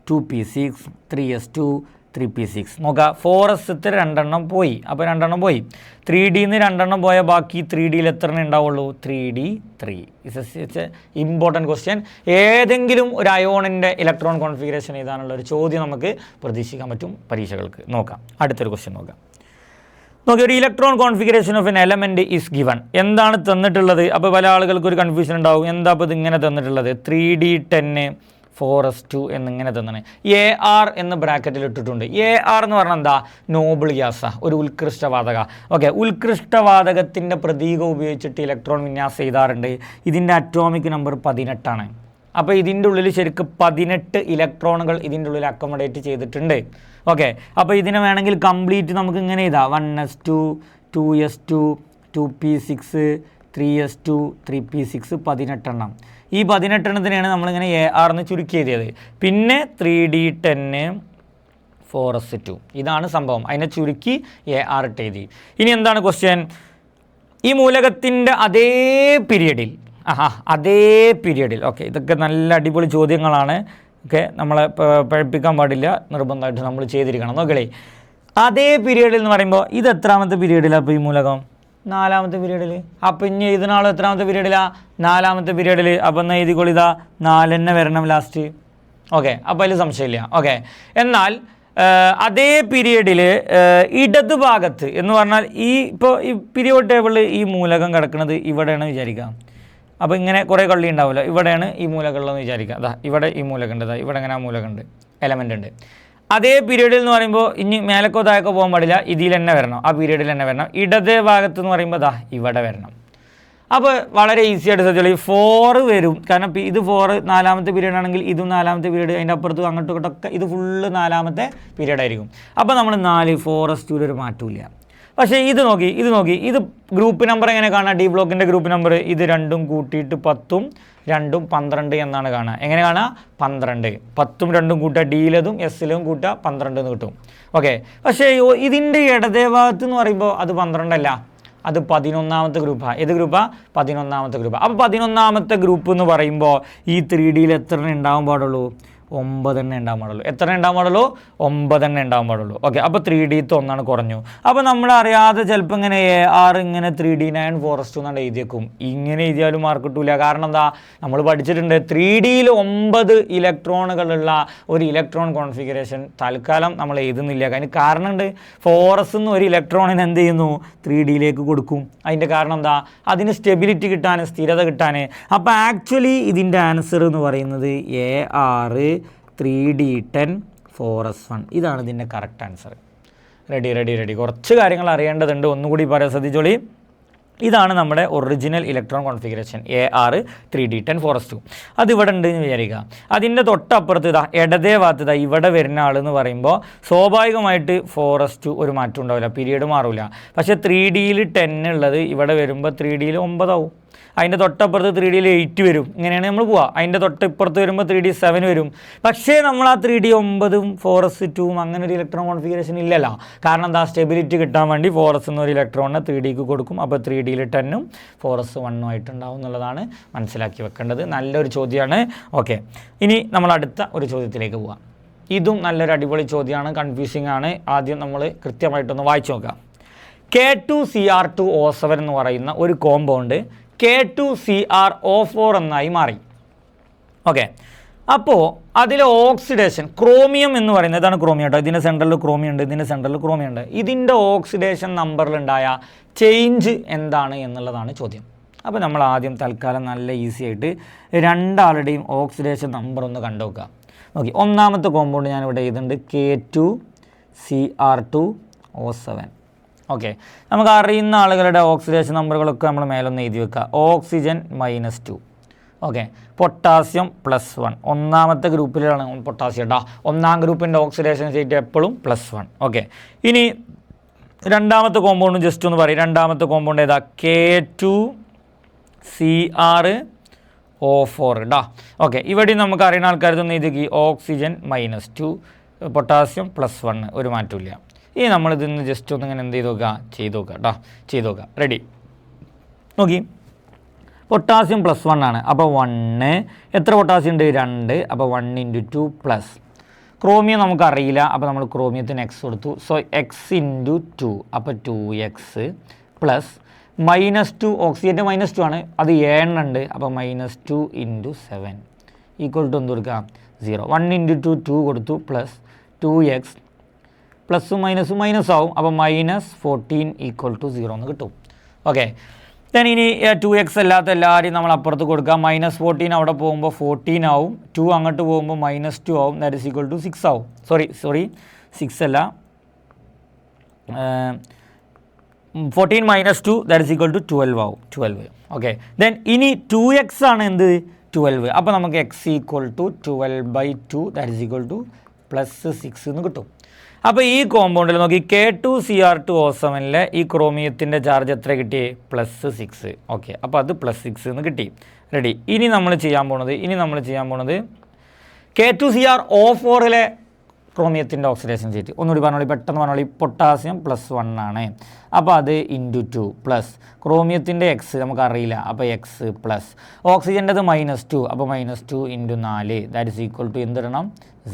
2p6, 3s2, 3p6. നോക്കുക, 4sത്തെ 2 എണ്ണം പോയി. അപ്പോൾ 2 എണ്ണം പോയി. 3Dന്ന് 2 എണ്ണം പോയാൽ ബാക്കി 3Dയിൽ എത്ര എണ്ണം ഉണ്ടാവുള്ളൂ? 3D3. It's important question. ഏതെങ്കിലും ഒരു അയോണിൻ്റെ ഇലക്ട്രോൺ കോൺഫിഗറേഷൻ എഴുതാനുള്ള ഒരു ചോദ്യം നമുക്ക് പ്രതീക്ഷിക്കാൻ പറ്റും പരീക്ഷകൾക്ക്. നോക്കാം, അടുത്തൊരു ക്വസ്റ്റ്യൻ നോക്കാം. നോക്കി, ഒരു electron configuration of an element is given. എന്താണ് തന്നിട്ടുള്ളത്? അപ്പോൾ പല ആളുകൾക്ക് ഒരു കൺഫ്യൂഷൻ ഉണ്ടാവും. എന്താ അപ്പോൾ ഇതിങ്ങനെ തന്നിട്ടുള്ളത്? 3D10, 4s2 എന്നിങ്ങനെ തന്നാണ്. AR എന്ന് ബ്രാക്കറ്റിൽ ഇട്ടിട്ടുണ്ട്. AR എന്ന് പറഞ്ഞാൽ എന്താ? നോബിൾ ഗ്യാസാ, ഒരു ഉത്കൃഷ്ടവാതക. ഓക്കെ, ഉത്കൃഷ്ടവാതകത്തിൻ്റെ പ്രതീകം ഉപയോഗിച്ചിട്ട് ഇലക്ട്രോൺ വിന്യാസം എഴുതാറുണ്ട്. ഇതിൻ്റെ അറ്റോമിക് നമ്പർ 18ആണ്. അപ്പോൾ ഇതിൻ്റെ ഉള്ളിൽ ശരിക്കും 18 ഇലക്ട്രോണുകൾ ഇതിൻ്റെ ഉള്ളിൽ അക്കോമഡേറ്റ് ചെയ്തിട്ടുണ്ട്. ഓക്കെ, അപ്പോൾ ഇതിനെ വേണമെങ്കിൽ കംപ്ലീറ്റ് നമുക്ക് ഇങ്ങനെ എഴുതാം. 1s2 2s2 2p6 3s2 3p6 18 എണ്ണം. ഈ 18 എണ്ണത്തിനെയാണ് നമ്മളിങ്ങനെ AR എന്ന് ചുരുക്കി എഴുതിയത്. പിന്നെ 3d10 4s2 ഇതാണ് സംഭവം. അതിനെ ചുരുക്കി AR ഇട്ട് എഴുതി. ഇനി എന്താണ് ക്വസ്റ്റ്യൻ? ഈ മൂലകത്തിൻ്റെ അതേ പീരിയഡിൽ അതേ പീരിയഡിൽ ഓക്കെ, ഇതൊക്കെ നല്ല അടിപൊളി ചോദ്യങ്ങളാണ്. ഓക്കെ, നമ്മളെ പഴപ്പിക്കാൻ പാടില്ല, നിർബന്ധമായിട്ട് നമ്മൾ ചെയ്തിരിക്കണം. നോക്കലേ, അതേ പീരിയഡിൽ എന്ന് പറയുമ്പോൾ ഇത് എത്രാമത്തെ പീരിയഡിലാണ്? അപ്പോൾ ഈ മൂലകം 4ാമത്തെ പീരിയഡിൽ. അപ്പോൾ ഇനി എഴുതുന്നാൾ എത്രാമത്തെ പീരിയഡിലാണ്? 4ാമത്തെ പീരിയഡിൽ. അപ്പോൾ എന്നാൽ എഴുതിക്കൊള്ളിതാ 4 തന്നെ വരണം ലാസ്റ്റ്. ഓക്കെ, അപ്പോൾ അതിൽ സംശയമില്ല. ഓക്കെ, എന്നാൽ അതേ പീരിയഡിൽ ഇടതുഭാഗത്ത് എന്ന് പറഞ്ഞാൽ ഇപ്പോൾ ഈ പീരിയോഡ് ടേബിളിൽ ഈ മൂലകം കിടക്കുന്നത് ഇവിടെയാണ് വിചാരിക്കാം. അപ്പോൾ ഇങ്ങനെ കുറേ കള്ളി ഉണ്ടാവില്ല, ഇവിടെയാണ് ഈ മൂലകമുള്ളതെന്ന് വിചാരിക്കുക. അതാ ഇവിടെ ഈ മൂലകമുണ്ട്, അതാ ഇവിടെ ഇങ്ങനെ ആ മൂലകമുണ്ട്, എലമെൻ്റ് ഉണ്ട്. അതേ പീരീഡിൽ എന്ന് പറയുമ്പോൾ ഇനി മേലക്കോ താഴേക്കോ പോകാൻ പാടില്ല, ഇതിൽ തന്നെ വരണം, ആ പീരീഡിൽ തന്നെ വരണം. ഇടതേ ഭാഗത്ത് എന്ന് പറയുമ്പോൾ ദാ ഇവിടെ വരണം. അപ്പോൾ വളരെ ഈസി ആയിട്ട് ശ്രദ്ധിച്ചോളൂ, ഈ 4 വരും. കാരണം ഇത് 4 4ാമത്തെ പീരീഡ് ആണെങ്കിൽ ഇതും 4ാമത്തെ പീരീഡ്, അതിൻ്റെ അപ്പുറത്തും അങ്ങോട്ടും ഇങ്ങോട്ടൊക്കെ ഇത് ഫുള്ള് 4ാമത്തെ പീരീഡ് ആയിരിക്കും. അപ്പോൾ നമ്മൾ 4 4s2 ഒരു മാറ്റമില്ല. പക്ഷേ ഇത് നോക്കി ഇത് ഗ്രൂപ്പ് നമ്പർ എങ്ങനെ കാണാം? ഡി ബ്ലോക്കിൻ്റെ ഗ്രൂപ്പ് നമ്പർ ഇത് രണ്ടും കൂട്ടിയിട്ട് 10ഉം 2ഉം 12 എന്നാണ് കാണുക. എങ്ങനെ കാണുക? 12. 10ഉം 2ഉം കൂട്ടുക, ഡിയിലതും എസ്സിലും കൂട്ടുക 12 എന്ന് കിട്ടും. ഓക്കെ, പക്ഷേ ഇതിൻ്റെ ഇടതേ ഭാഗത്ത് എന്ന് പറയുമ്പോൾ അത് 12 അല്ല, അത് 11ാമത്തെ ഗ്രൂപ്പാണ്. ഏത് ഗ്രൂപ്പാണ്? 11ാമത്തെ ഗ്രൂപ്പ്. അപ്പോൾ 11ാമത്തെ ഗ്രൂപ്പ് എന്ന് പറയുമ്പോൾ ഈ 3Dയിൽ എത്ര ഉണ്ടാവാൻ പാടുള്ളൂ? 9 എണ്ണ ഉണ്ടാകാൻ പാടുള്ളൂ. എത്ര ഉണ്ടാകാൻ പാടുള്ളൂ? 9 എണ്ണ ഉണ്ടാകാൻ പാടുള്ളൂ. ഓക്കെ, അപ്പോൾ 3D ഒന്നാണ് കുറഞ്ഞു. അപ്പോൾ നമ്മളറിയാതെ ചിലപ്പോൾ ഇങ്ങനെ AR ഇങ്ങനെ 3D9 4s2 എന്നാണ് എഴുതിയേക്കും. ഇങ്ങനെ എഴുതിയാലും മാർക്ക് കിട്ടൂല. കാരണം എന്താ? നമ്മൾ പഠിച്ചിട്ടുണ്ട് 3Dയിൽ 9 ഇലക്ട്രോണുകളുള്ള ഒരു ഇലക്ട്രോൺ കോൺഫിഗറേഷൻ തൽക്കാലം നമ്മൾ എഴുതുന്നില്ല. അതിന് കാരണമുണ്ട്. 4s എന്ന് ഒരു ഇലക്ട്രോണിന് എന്ത് ചെയ്യുന്നു? 3Dയിലേക്ക് കൊടുക്കും. അതിൻ്റെ കാരണം എന്താ? അതിന് സ്റ്റെബിലിറ്റി കിട്ടാൻ, സ്ഥിരത കിട്ടാൻ. അപ്പോൾ ആക്ച്വലി ഇതിൻ്റെ ആൻസർ എന്ന് പറയുന്നത് AR 3d10 4s1 ഇതാണ് ഇതിൻ്റെ കറക്റ്റ് ആൻസർ. റെഡി. കുറച്ച് കാര്യങ്ങൾ അറിയേണ്ടതുണ്ട്, ഒന്നുകൂടി പറയാൻ ശ്രദ്ധിച്ചോളി. ഇതാണ് നമ്മുടെ original electron configuration AR 3d10 4s2. അതിവിടെ ഉണ്ട് എന്ന് വിചാരിക്കുക. അതിൻ്റെ തൊട്ടപ്പുറത്ത് ഇതാ ഇടതേ ഭാഗത്ത് ഇവിടെ വരുന്ന ആളെന്ന് പറയുമ്പോൾ സ്വാഭാവികമായിട്ട് 4s2 ഒരു മാറ്റം ഉണ്ടാവില്ല, പീരീഡ് മാറില്ല. പക്ഷേ 3Dയിൽ 10 ഉള്ളത് ഇവിടെ വരുമ്പോൾ 3Dയിൽ 9 ആവും. അതിൻ്റെ തൊട്ടപ്പുറത്ത് 3Dയിൽ 8 വരും. ഇങ്ങനെയാണ് നമ്മൾ പോവുക. അതിൻ്റെ തൊട്ടിപ്പുറത്ത് വരുമ്പോൾ 3D 7 വരും. പക്ഷേ നമ്മൾ ആ 3D 9ഉം 4s2ഉം അങ്ങനെ ഒരു ഇലക്ട്രോൺ കോൺഫിഗറേഷൻ ഇല്ലല്ലോ. കാരണം എന്താ? സ്റ്റെബിലിറ്റി കിട്ടാൻ വേണ്ടി 4s എന്നൊരു ഇലക്ട്രോണിനെ 3Dക്ക് കൊടുക്കും. അപ്പോൾ 3Dയിൽ 10ഉം 4s1 ആയിട്ടുണ്ടാവും എന്നുള്ളതാണ് മനസ്സിലാക്കി വെക്കേണ്ടത്. നല്ലൊരു ചോദ്യമാണ്. ഓക്കെ, ഇനി നമ്മൾ അടുത്ത ഒരു ചോദ്യത്തിലേക്ക് പോവാം. ഇതും നല്ലൊരു അടിപൊളി ചോദ്യമാണ്, കൺഫ്യൂസിങ് ആണ്. ആദ്യം നമ്മൾ കൃത്യമായിട്ടൊന്ന് വായിച്ചു നോക്കാം. K2Cr2O7 എന്ന് പറയുന്ന ഒരു കോമ്പൗണ്ട് K2CrO4 എന്നായി മാറി. ഓക്കെ, അപ്പോൾ അതിൽ ഓക്സിഡേഷൻ ക്രോമിയം എന്ന് പറയുന്നത്, ഇതാണ് ക്രോമിയം കേട്ടോ, ഇതിൻ്റെ സെൻട്രലിൽ ക്രോമിയം ഉണ്ട്, ഇതിൻ്റെ സെൻട്രലിൽ ക്രോമിയം ഉണ്ട്. ഇതിൻ്റെ ഓക്സിഡേഷൻ നമ്പറിലുണ്ടായ ചേഞ്ച് എന്താണ് എന്നുള്ളതാണ് ചോദ്യം. അപ്പോൾ നമ്മൾ ആദ്യം തൽക്കാലം നല്ല ഈസി ആയിട്ട് രണ്ടാളുടെയും ഓക്സിഡേഷൻ നമ്പർ ഒന്ന് കണ്ടുവെക്കുക. നോക്കി, ഒന്നാമത്തെ കോമ്പൗണ്ട് ഞാനിവിടെ എഴുതുന്നുണ്ട് K2Cr2O7. ഓക്കെ, നമുക്ക് അറിയുന്ന ആളുകളുടെ ഓക്സിഡേഷൻ നമ്പറുകളൊക്കെ നമ്മൾ മേലൊന്ന് എഴുതി വെക്കുക. ഓക്സിജൻ -2. Okay, potassium +1. ഒന്നാമത്തെ ഗ്രൂപ്പിലാണ് പൊട്ടാസ്യം കേട്ടോ. ഒന്നാം ഗ്രൂപ്പിൻ്റെ ഓക്സിഡേഷൻ സ്റ്റേറ്റ് എപ്പോഴും +1. ഓക്കെ, ഇനി രണ്ടാമത്തെ കോമ്പൗണ്ട് ജസ്റ്റ് ഒന്ന് പറയും. രണ്ടാമത്തെ കോമ്പൗണ്ട് ഏതാ? K2Cr O4 കേട്ടോ. ഓക്കെ, ഇവിടെ നമുക്ക് അറിയുന്ന ആൾക്കാരൊന്നും എഴുതി. ഓക്സിജൻ -2, പൊട്ടാസ്യം +1, ഒരു മാറ്റമില്ല. ഇനി നമ്മളിതിന്ന് ജസ്റ്റ് ഒന്ന് ഇങ്ങനെ എന്ത് ചെയ്ത് നോക്കുക? ചെയ്ത് നോക്കുക. റെഡി. നോക്കി, പൊട്ടാസ്യം +1 ആണ്. അപ്പോൾ 1, എത്ര പൊട്ടാസ്യം ഉണ്ട്? 2. അപ്പോൾ 1 × 2 പ്ലസ്. ക്രോമിയം നമുക്കറിയില്ല, അപ്പോൾ നമ്മൾ ക്രോമിയത്തിന് X കൊടുത്തു. സോ X × 2, അപ്പോൾ 2x പ്ലസ് -2. ഓക്സിജൻ്റെ -2 ആണ്, അത് 7 ഉണ്ട്. അപ്പോൾ -2 × 7 ഈക്വൽ ടു എന്ത് കൊടുക്കുക? 0. 1 × 2 2 കൊടുത്തു പ്ലസ് 2x പ്ലസ്സും മൈനസും മൈനസ് ആവും. അപ്പോൾ -14 = 0 എന്ന് കിട്ടും. ഓക്കെ, ദെൻ ഇനി 2x അല്ലാത്ത എല്ലാവരെയും നമ്മൾ അപ്പുറത്ത് കൊടുക്കാം. -14 അവിടെ പോകുമ്പോൾ 14 ആവും, 2 അങ്ങോട്ട് പോകുമ്പോൾ -2 ആവും, ദാറ്റ് ഈസ് ഈക്വൽ ടു 6 ആവും. സോറി 6 അല്ല, 14 - 2 ദാറ്റ് ഈസ് ഈക്വൽ ടു 12 ആവും, 12. ഓക്കെ, ദെൻ ഇനി 2x ആണ് എന്ത് 12. അപ്പോൾ നമുക്ക് x equal to 12/2 that is equal to +6 എന്ന് കിട്ടും. അപ്പോൾ ഈ കോമ്പൗണ്ടിൽ നോക്കി K2Cr2O7 ഈ ക്രോമിയത്തിൻ്റെ ചാർജ് എത്ര കിട്ടി? +6. ഓക്കെ, അപ്പോൾ അത് +6 എന്ന് കിട്ടി. റെഡി. ഇനി നമ്മൾ ചെയ്യാൻ പോണത് K2Cr O4 ക്രോമിയത്തിൻ്റെ ഓക്സിഡേഷൻ സ്റ്റേറ്റ് ഒന്നുകൂടി പറഞ്ഞോളി, പെട്ടെന്ന് പറഞ്ഞോളി. പൊട്ടാസ്യം +1 ആണ്, അപ്പോൾ അത് × 2 ക്രോമിയത്തിൻ്റെ എക്സ് നമുക്കറിയില്ല, അപ്പോൾ എക്സ് പ്ലസ് ഓക്സിജൻ്റെത് -2, അപ്പോൾ -2 × 4 ദാറ്റ് ഈസ് ഈക്വൽ ടു എന്തിടണം?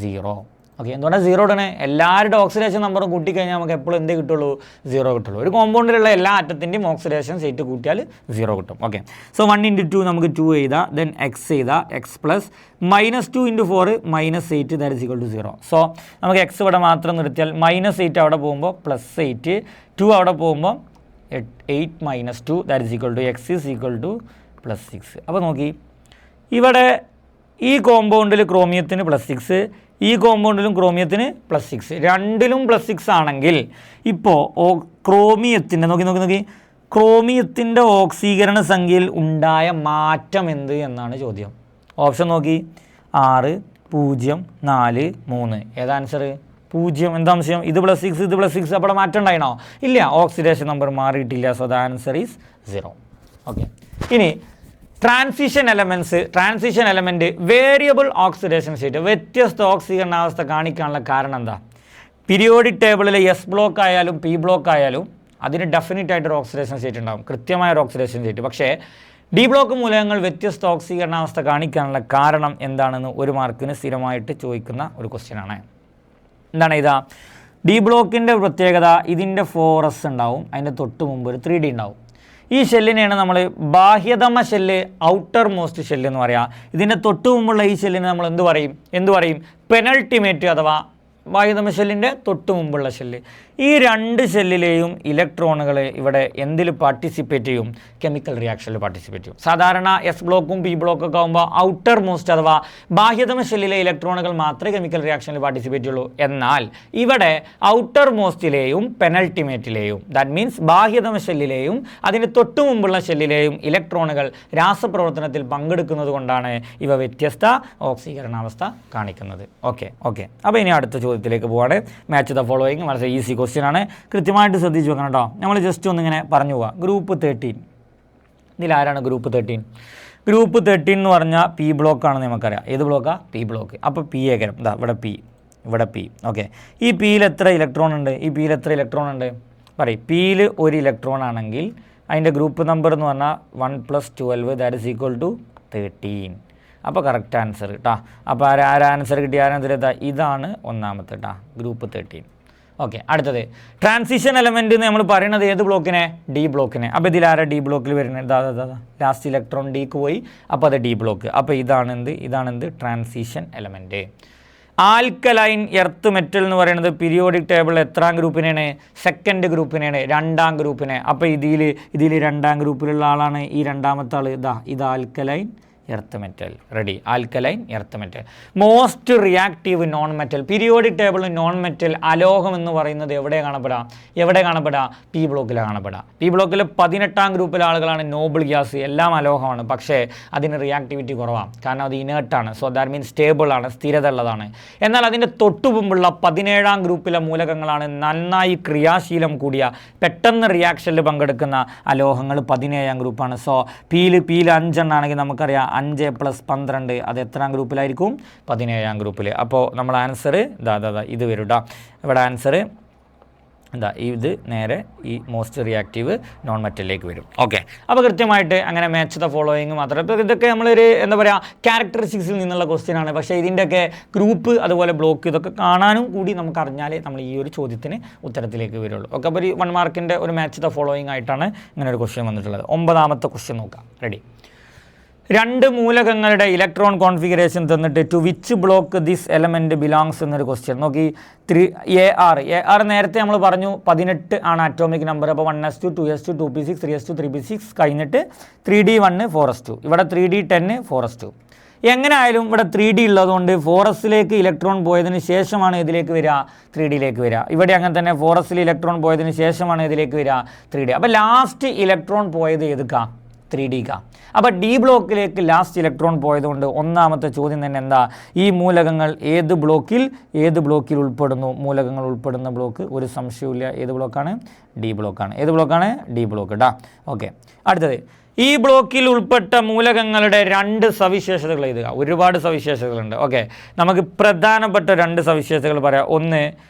0. ഓക്കെ, എന്തുകൊണ്ടാണ് 0 ഇടണേ? എല്ലാവരുടെ ഓക്സിഡേഷൻ നമ്പറും കൂട്ടിക്കഴിഞ്ഞാൽ നമുക്ക് എപ്പോഴും എന്തേ കിട്ടുള്ളൂ? 0 കിട്ടുള്ളൂ. ഒരു കോമ്പൗണ്ടിലുള്ള എല്ലാ ആറ്റത്തിൻ്റെയും ഓക്സിഡേഷൻ സ്റ്റേറ്റ് കൂട്ടിയാൽ 0 കിട്ടും. ഓക്കെ, സോ 1 × 2 നമുക്ക് 2 എഴുതാം, ദെൻ എക്സ് എഴുതാം, X plus -2 × 4 -8 that is equal to 0. So നമുക്ക് എക്സ് ഇവിടെ മാത്രം നിർത്തിയാൽ -8 അവിടെ പോകുമ്പോൾ +8, 2 അവിടെ പോകുമ്പോൾ 8 - 2 that is equal to X is equal to +6. അപ്പോൾ നോക്കി, ഇവിടെ ഈ കോമ്പൗണ്ടിൽ ക്രോമിയത്തിന് +6, ഈ കോമ്പൗണ്ടിലും ക്രോമിയത്തിന് +6, രണ്ടിലും +6 ആണെങ്കിൽ ഇപ്പോൾ ക്രോമിയത്തിൻ്റെ ഓക്സീകരണ സംഖ്യയിൽ ഉണ്ടായ മാറ്റം എന്ത് എന്നാണ് ചോദ്യം. ഓപ്ഷൻ നോക്കി, 6, 0, 4, 3. ഏതാ ആൻസർ? 0. എന്താ സംശയം? ഇത് +6, ഇത് +6, അപ്പോൾ മാറ്റം ഉണ്ടായിണോ? ഇല്ല, ഓക്സിഡേഷൻ നമ്പർ മാറിയിട്ടില്ല. So the answer is 0. Okay, ഇനി transition element variable oxidation state, വ്യത്യസ്ത ഓക്സീകരണാവസ്ഥ കാണിക്കാനുള്ള കാരണം എന്താ? പീരിയോഡിക് ടേബിളിൽ എസ് ബ്ലോക്ക് ആയാലും പി ബ്ലോക്ക് ആയാലും അതിന് ഡെഫിനറ്റ് ആയിട്ടൊരു ഓക്സിഡേഷൻ സ്റ്റേറ്റ് ഉണ്ടാകും, കൃത്യമായൊരു ഓക്സിഡേഷൻ സ്റ്റേറ്റ്. പക്ഷേ ഡി ബ്ലോക്ക് മൂലകങ്ങൾ വ്യത്യസ്ത ഓക്സീകരണാവസ്ഥ കാണിക്കാനുള്ള കാരണം എന്താണെന്ന് ഒരു മാർക്കിന് സ്ഥിരമായിട്ട് ചോദിക്കുന്ന ഒരു ക്വസ്റ്റ്യൻ ആണ്. എന്താണ് ഇതാ? ഡി ബ്ലോക്കിൻ്റെ പ്രത്യേകത, ഇതിൻ്റെ 4s ഉണ്ടാവും, അതിൻ്റെ തൊട്ട് മുമ്പ് ഒരു 3D ഉണ്ടാവും. ഈ ഷെല്ലിനെയാണ് നമ്മൾ ബാഹ്യതമ ഷെല്ല്, ഔട്ടർ മോസ്റ്റ് ഷെല്ല് എന്ന് പറയാം. ഇതിൻ്റെ തൊട്ട് മുമ്പുള്ള ഈ ഷെല്ലിനെ നമ്മൾ എന്ത് പറയും? പെനൾട്ടിമേറ്റ് അഥവാ ബാഹ്യതമ ഷെല്ലിൻ്റെ തൊട്ട് മുമ്പുള്ള ഷെല്ല്. ഈ രണ്ട് ഷെല്ലിലെയും ഇലക്ട്രോണുകൾ ഇവിടെ എന്തിൽ പാർട്ടിസിപ്പേറ്റ് ചെയ്യും? കെമിക്കൽ റിയാക്ഷനിൽ പാർട്ടിസിപ്പേറ്റ് ചെയ്യും. സാധാരണ എസ് ബ്ലോക്കും പി ബ്ലോക്കൊക്കെ ആകുമ്പോൾ ഔട്ടർ മോസ്റ്റ് അഥവാ ബാഹ്യതമ ഷെല്ലിലെ ഇലക്ട്രോണുകൾ മാത്രമേ കെമിക്കൽ റിയാക്ഷനിൽ പാർട്ടിസിപ്പേറ്റ് ചെയ്യുള്ളൂ. എന്നാൽ ഇവിടെ ഔട്ടർ മോസ്റ്റിലെയും പെനൾട്ടിമേറ്റിലെയും, ദാറ്റ് മീൻസ് ബാഹ്യതമ ഷെല്ലിലെയും അതിന് തൊട്ട് മുമ്പുള്ള ഷെല്ലിലെയും ഇലക്ട്രോണുകൾ രാസപ്രവർത്തനത്തിൽ പങ്കെടുക്കുന്നത് കൊണ്ടാണ് ഇവ വ്യത്യസ്ത ഓക്സീകരണാവസ്ഥ കാണിക്കുന്നത്. ഓക്കെ, അപ്പോൾ ഇനി അടുത്ത ചോദ്യത്തിലേക്ക് പോവാണ്. മാച്ച് ദ ഫോളോയിങ് വളരെ ഈസി ക്വസ്റ്റ്യൻ ആണ്, കൃത്യമായിട്ട് ശ്രദ്ധിച്ച് വെക്കണം കേട്ടോ. നമ്മൾ ജസ്റ്റ് ഒന്നിങ്ങനെ പറഞ്ഞു പോവാം. Group 13, ഇതിലാരാണ് group 13? ഗ്രൂപ്പ് 13 എന്ന് പറഞ്ഞാൽ പി ബ്ലോക്കാണെന്ന് നമുക്കറിയാം. ഏത് ബ്ലോക്കാണ്? P block. അപ്പോൾ പി ഏകരം ഇതാ ഇവിടെ പി. ഓക്കെ, ഈ പിയിൽ എത്ര ഇലക്ട്രോൺ ഉണ്ട്? പറയും. പിയിൽ ഒരു ഇലക്ട്രോൺ ആണെങ്കിൽ അതിൻ്റെ ഗ്രൂപ്പ് നമ്പർ എന്ന് പറഞ്ഞാൽ 1 + 12 ദാറ്റ് ഈസ് ഈക്വൽ ടു 13. അപ്പോൾ കറക്റ്റ് ആൻസർ കേട്ടോ. അപ്പോൾ ആൻസർ കിട്ടിയ ഇതാണ് ഒന്നാമത്തെ കേട്ടോ, ഗ്രൂപ്പ് 13. ഓക്കെ, അടുത്തത് ട്രാൻസിഷൻ എലമെൻറ്റ് എന്ന് നമ്മൾ പറയുന്നത് ഏത് ബ്ലോക്കിനെ? ഡി ബ്ലോക്കിനെ. അപ്പോൾ ഇതിലാരാ ഡി ബ്ലോക്കിൽ വരുന്നത്? ലാസ്റ്റ് ഇലക്ട്രോൺ ഡിക്ക് പോയി, അപ്പോൾ അത് ഡി ബ്ലോക്ക്. അപ്പോൾ ഇതാണെന്ത് transition element. Alkaline earth metal എന്ന് പറയുന്നത് പീരിയോഡിക് ടേബിളിൽ എത്രാം ഗ്രൂപ്പിനെയാണ്? സെക്കൻഡ് ഗ്രൂപ്പിനെയാണ്, രണ്ടാം ഗ്രൂപ്പിനെ. അപ്പോൾ ഇതിൽ രണ്ടാം ഗ്രൂപ്പിലുള്ള ആളാണ് ഈ രണ്ടാമത്തെ ആൾ. ഇത് alkaline earth metal. Ready, alkaline earth metal. Most reactive non metal. Periodic ടേബിളിൽ നോൺ മെറ്റൽ അലോഹം എന്ന് പറയുന്നത് എവിടെ കാണപ്പെടാം? പി ബ്ലോക്കിലാണ് കാണപ്പെടാം. പി ബ്ലോക്കിൽ 18ാം ഗ്രൂപ്പിലെ ആളുകളാണ് നോബിൾ ഗ്യാസ്, എല്ലാം അലോഹമാണ്. പക്ഷേ അതിന് റിയാക്ടിവിറ്റി കുറവാണ്, കാരണം അത് ഇനേർട്ടാണ്. സോ ദാറ്റ് മീൻസ് സ്റ്റേബിൾ ആണ്, സ്ഥിരത ഉള്ളതാണ്. എന്നാൽ അതിൻ്റെ തൊട്ടു മുമ്പുള്ള 17ാം ഗ്രൂപ്പിലെ മൂലകങ്ങളാണ് നന്നായി ക്രിയാശീലം കൂടിയ, പെട്ടെന്ന് റിയാക്ഷനിൽ പങ്കെടുക്കുന്ന അലോഹങ്ങൾ 17ാം ഗ്രൂപ്പാണ്. സോ പിയിൽ 5 എണ്ണാണെങ്കിൽ നമുക്കറിയാം 5 + 12 അത് എത്രാം ഗ്രൂപ്പിലായിരിക്കും? 17ാം ഗ്രൂപ്പിൽ. അപ്പോൾ നമ്മൾ ആൻസർ ഇത് വരും കേട്ടോ. ഇവിടെ ആൻസർ ഇത് നേരെ ഈ മോസ്റ്റ് റിയാക്റ്റീവ് നോൺ മെറ്റലിലേക്ക് വരും. ഓക്കെ, അപ്പോൾ കൃത്യമായിട്ട് അങ്ങനെ മാച്ച് ദ ഫോളോയിങ് മാത്രമേ. ഇപ്പോൾ ഇതൊക്കെ നമ്മളൊരു ക്യാരക്ടറിസ്റ്റിക്സിൽ നിന്നുള്ള ക്വസ്റ്റ്യൻ ആണ്. പക്ഷേ ഇതിൻ്റെയൊക്കെ ഗ്രൂപ്പ് അതുപോലെ ബ്ലോക്ക് ഇതൊക്കെ കാണാനും കൂടി നമുക്ക് അറിഞ്ഞാലേ നമ്മൾ ഈ ഒരു ചോദ്യത്തിന് ഉത്തരത്തിലേക്ക് വരുള്ളൂ. ഓക്കെ, അപ്പോൾ ഒരു 1 മാർക്കിൻ്റെ ഒരു മാച്ച് ദ ഫോളോയിങ് ആയിട്ടാണ് ഇങ്ങനെ ഒരു ക്വസ്റ്റ്യൻ വന്നിട്ടുള്ളത്. 9ാമത്തെ ക്വസ്റ്റ്യൻ നോക്കാം. റെഡി. രണ്ട് മൂലകങ്ങളുടെ ഇലക്ട്രോൺ കോൺഫിഗറേഷൻ തന്നിട്ട് to which block this element belongs എന്നൊരു ക്വസ്റ്റ്യൻ നോക്കി. AR നേരത്തെ നമ്മൾ പറഞ്ഞു 18 ആണ് അറ്റോമിക് നമ്പർ. അപ്പോൾ 1s2 2s2 2p6 3s2 3p6 കഴിഞ്ഞിട്ട് 3d1 4s2, ഇവിടെ 3d10 4s2. എങ്ങനെ ആയാലും ഇവിടെ 3D ഉള്ളതുകൊണ്ട് 4sലേക്ക് ഇലക്ട്രോൺ പോയതിന് ശേഷമാണ് ഇതിലേക്ക് വരിക 3Dയിലേക്ക് വരിക. ഇവിടെ അങ്ങനെ തന്നെ 4sൽ ഇലക്ട്രോൺ പോയതിന് ശേഷമാണ് ഇതിലേക്ക് വരിക 3D. അപ്പോൾ ലാസ്റ്റ് ഇലക്ട്രോൺ പോയത് ഏതുക്കാ? 3Dക്കാ. അപ്പോൾ D ബ്ലോക്കിലേക്ക് ലാസ്റ്റ് ഇലക്ട്രോൺ പോയതുകൊണ്ട് ഒന്നാമത്തെ ചോദ്യം തന്നെ എന്താ? ഈ മൂലകങ്ങൾ ഏത് ബ്ലോക്കിൽ ഉൾപ്പെടുന്നു? മൂലകങ്ങൾ ഉൾപ്പെടുന്ന ബ്ലോക്ക് ഒരു സംശയമില്ല ഏത് ബ്ലോക്കാണ്? D ബ്ലോക്കാണ്. ഏത് ബ്ലോക്കാണ്? D ബ്ലോക്ക് കേട്ടോ. ഓക്കെ, അടുത്തത് ഈ ബ്ലോക്കിൽ ഉൾപ്പെട്ട മൂലകങ്ങളുടെ 2 സവിശേഷതകൾ എഴുതുക. ഒരുപാട് സവിശേഷതകളുണ്ട്. ഓക്കെ, നമുക്ക് പ്രധാനപ്പെട്ട 2 സവിശേഷതകൾ പറയാം. ഒന്ന്,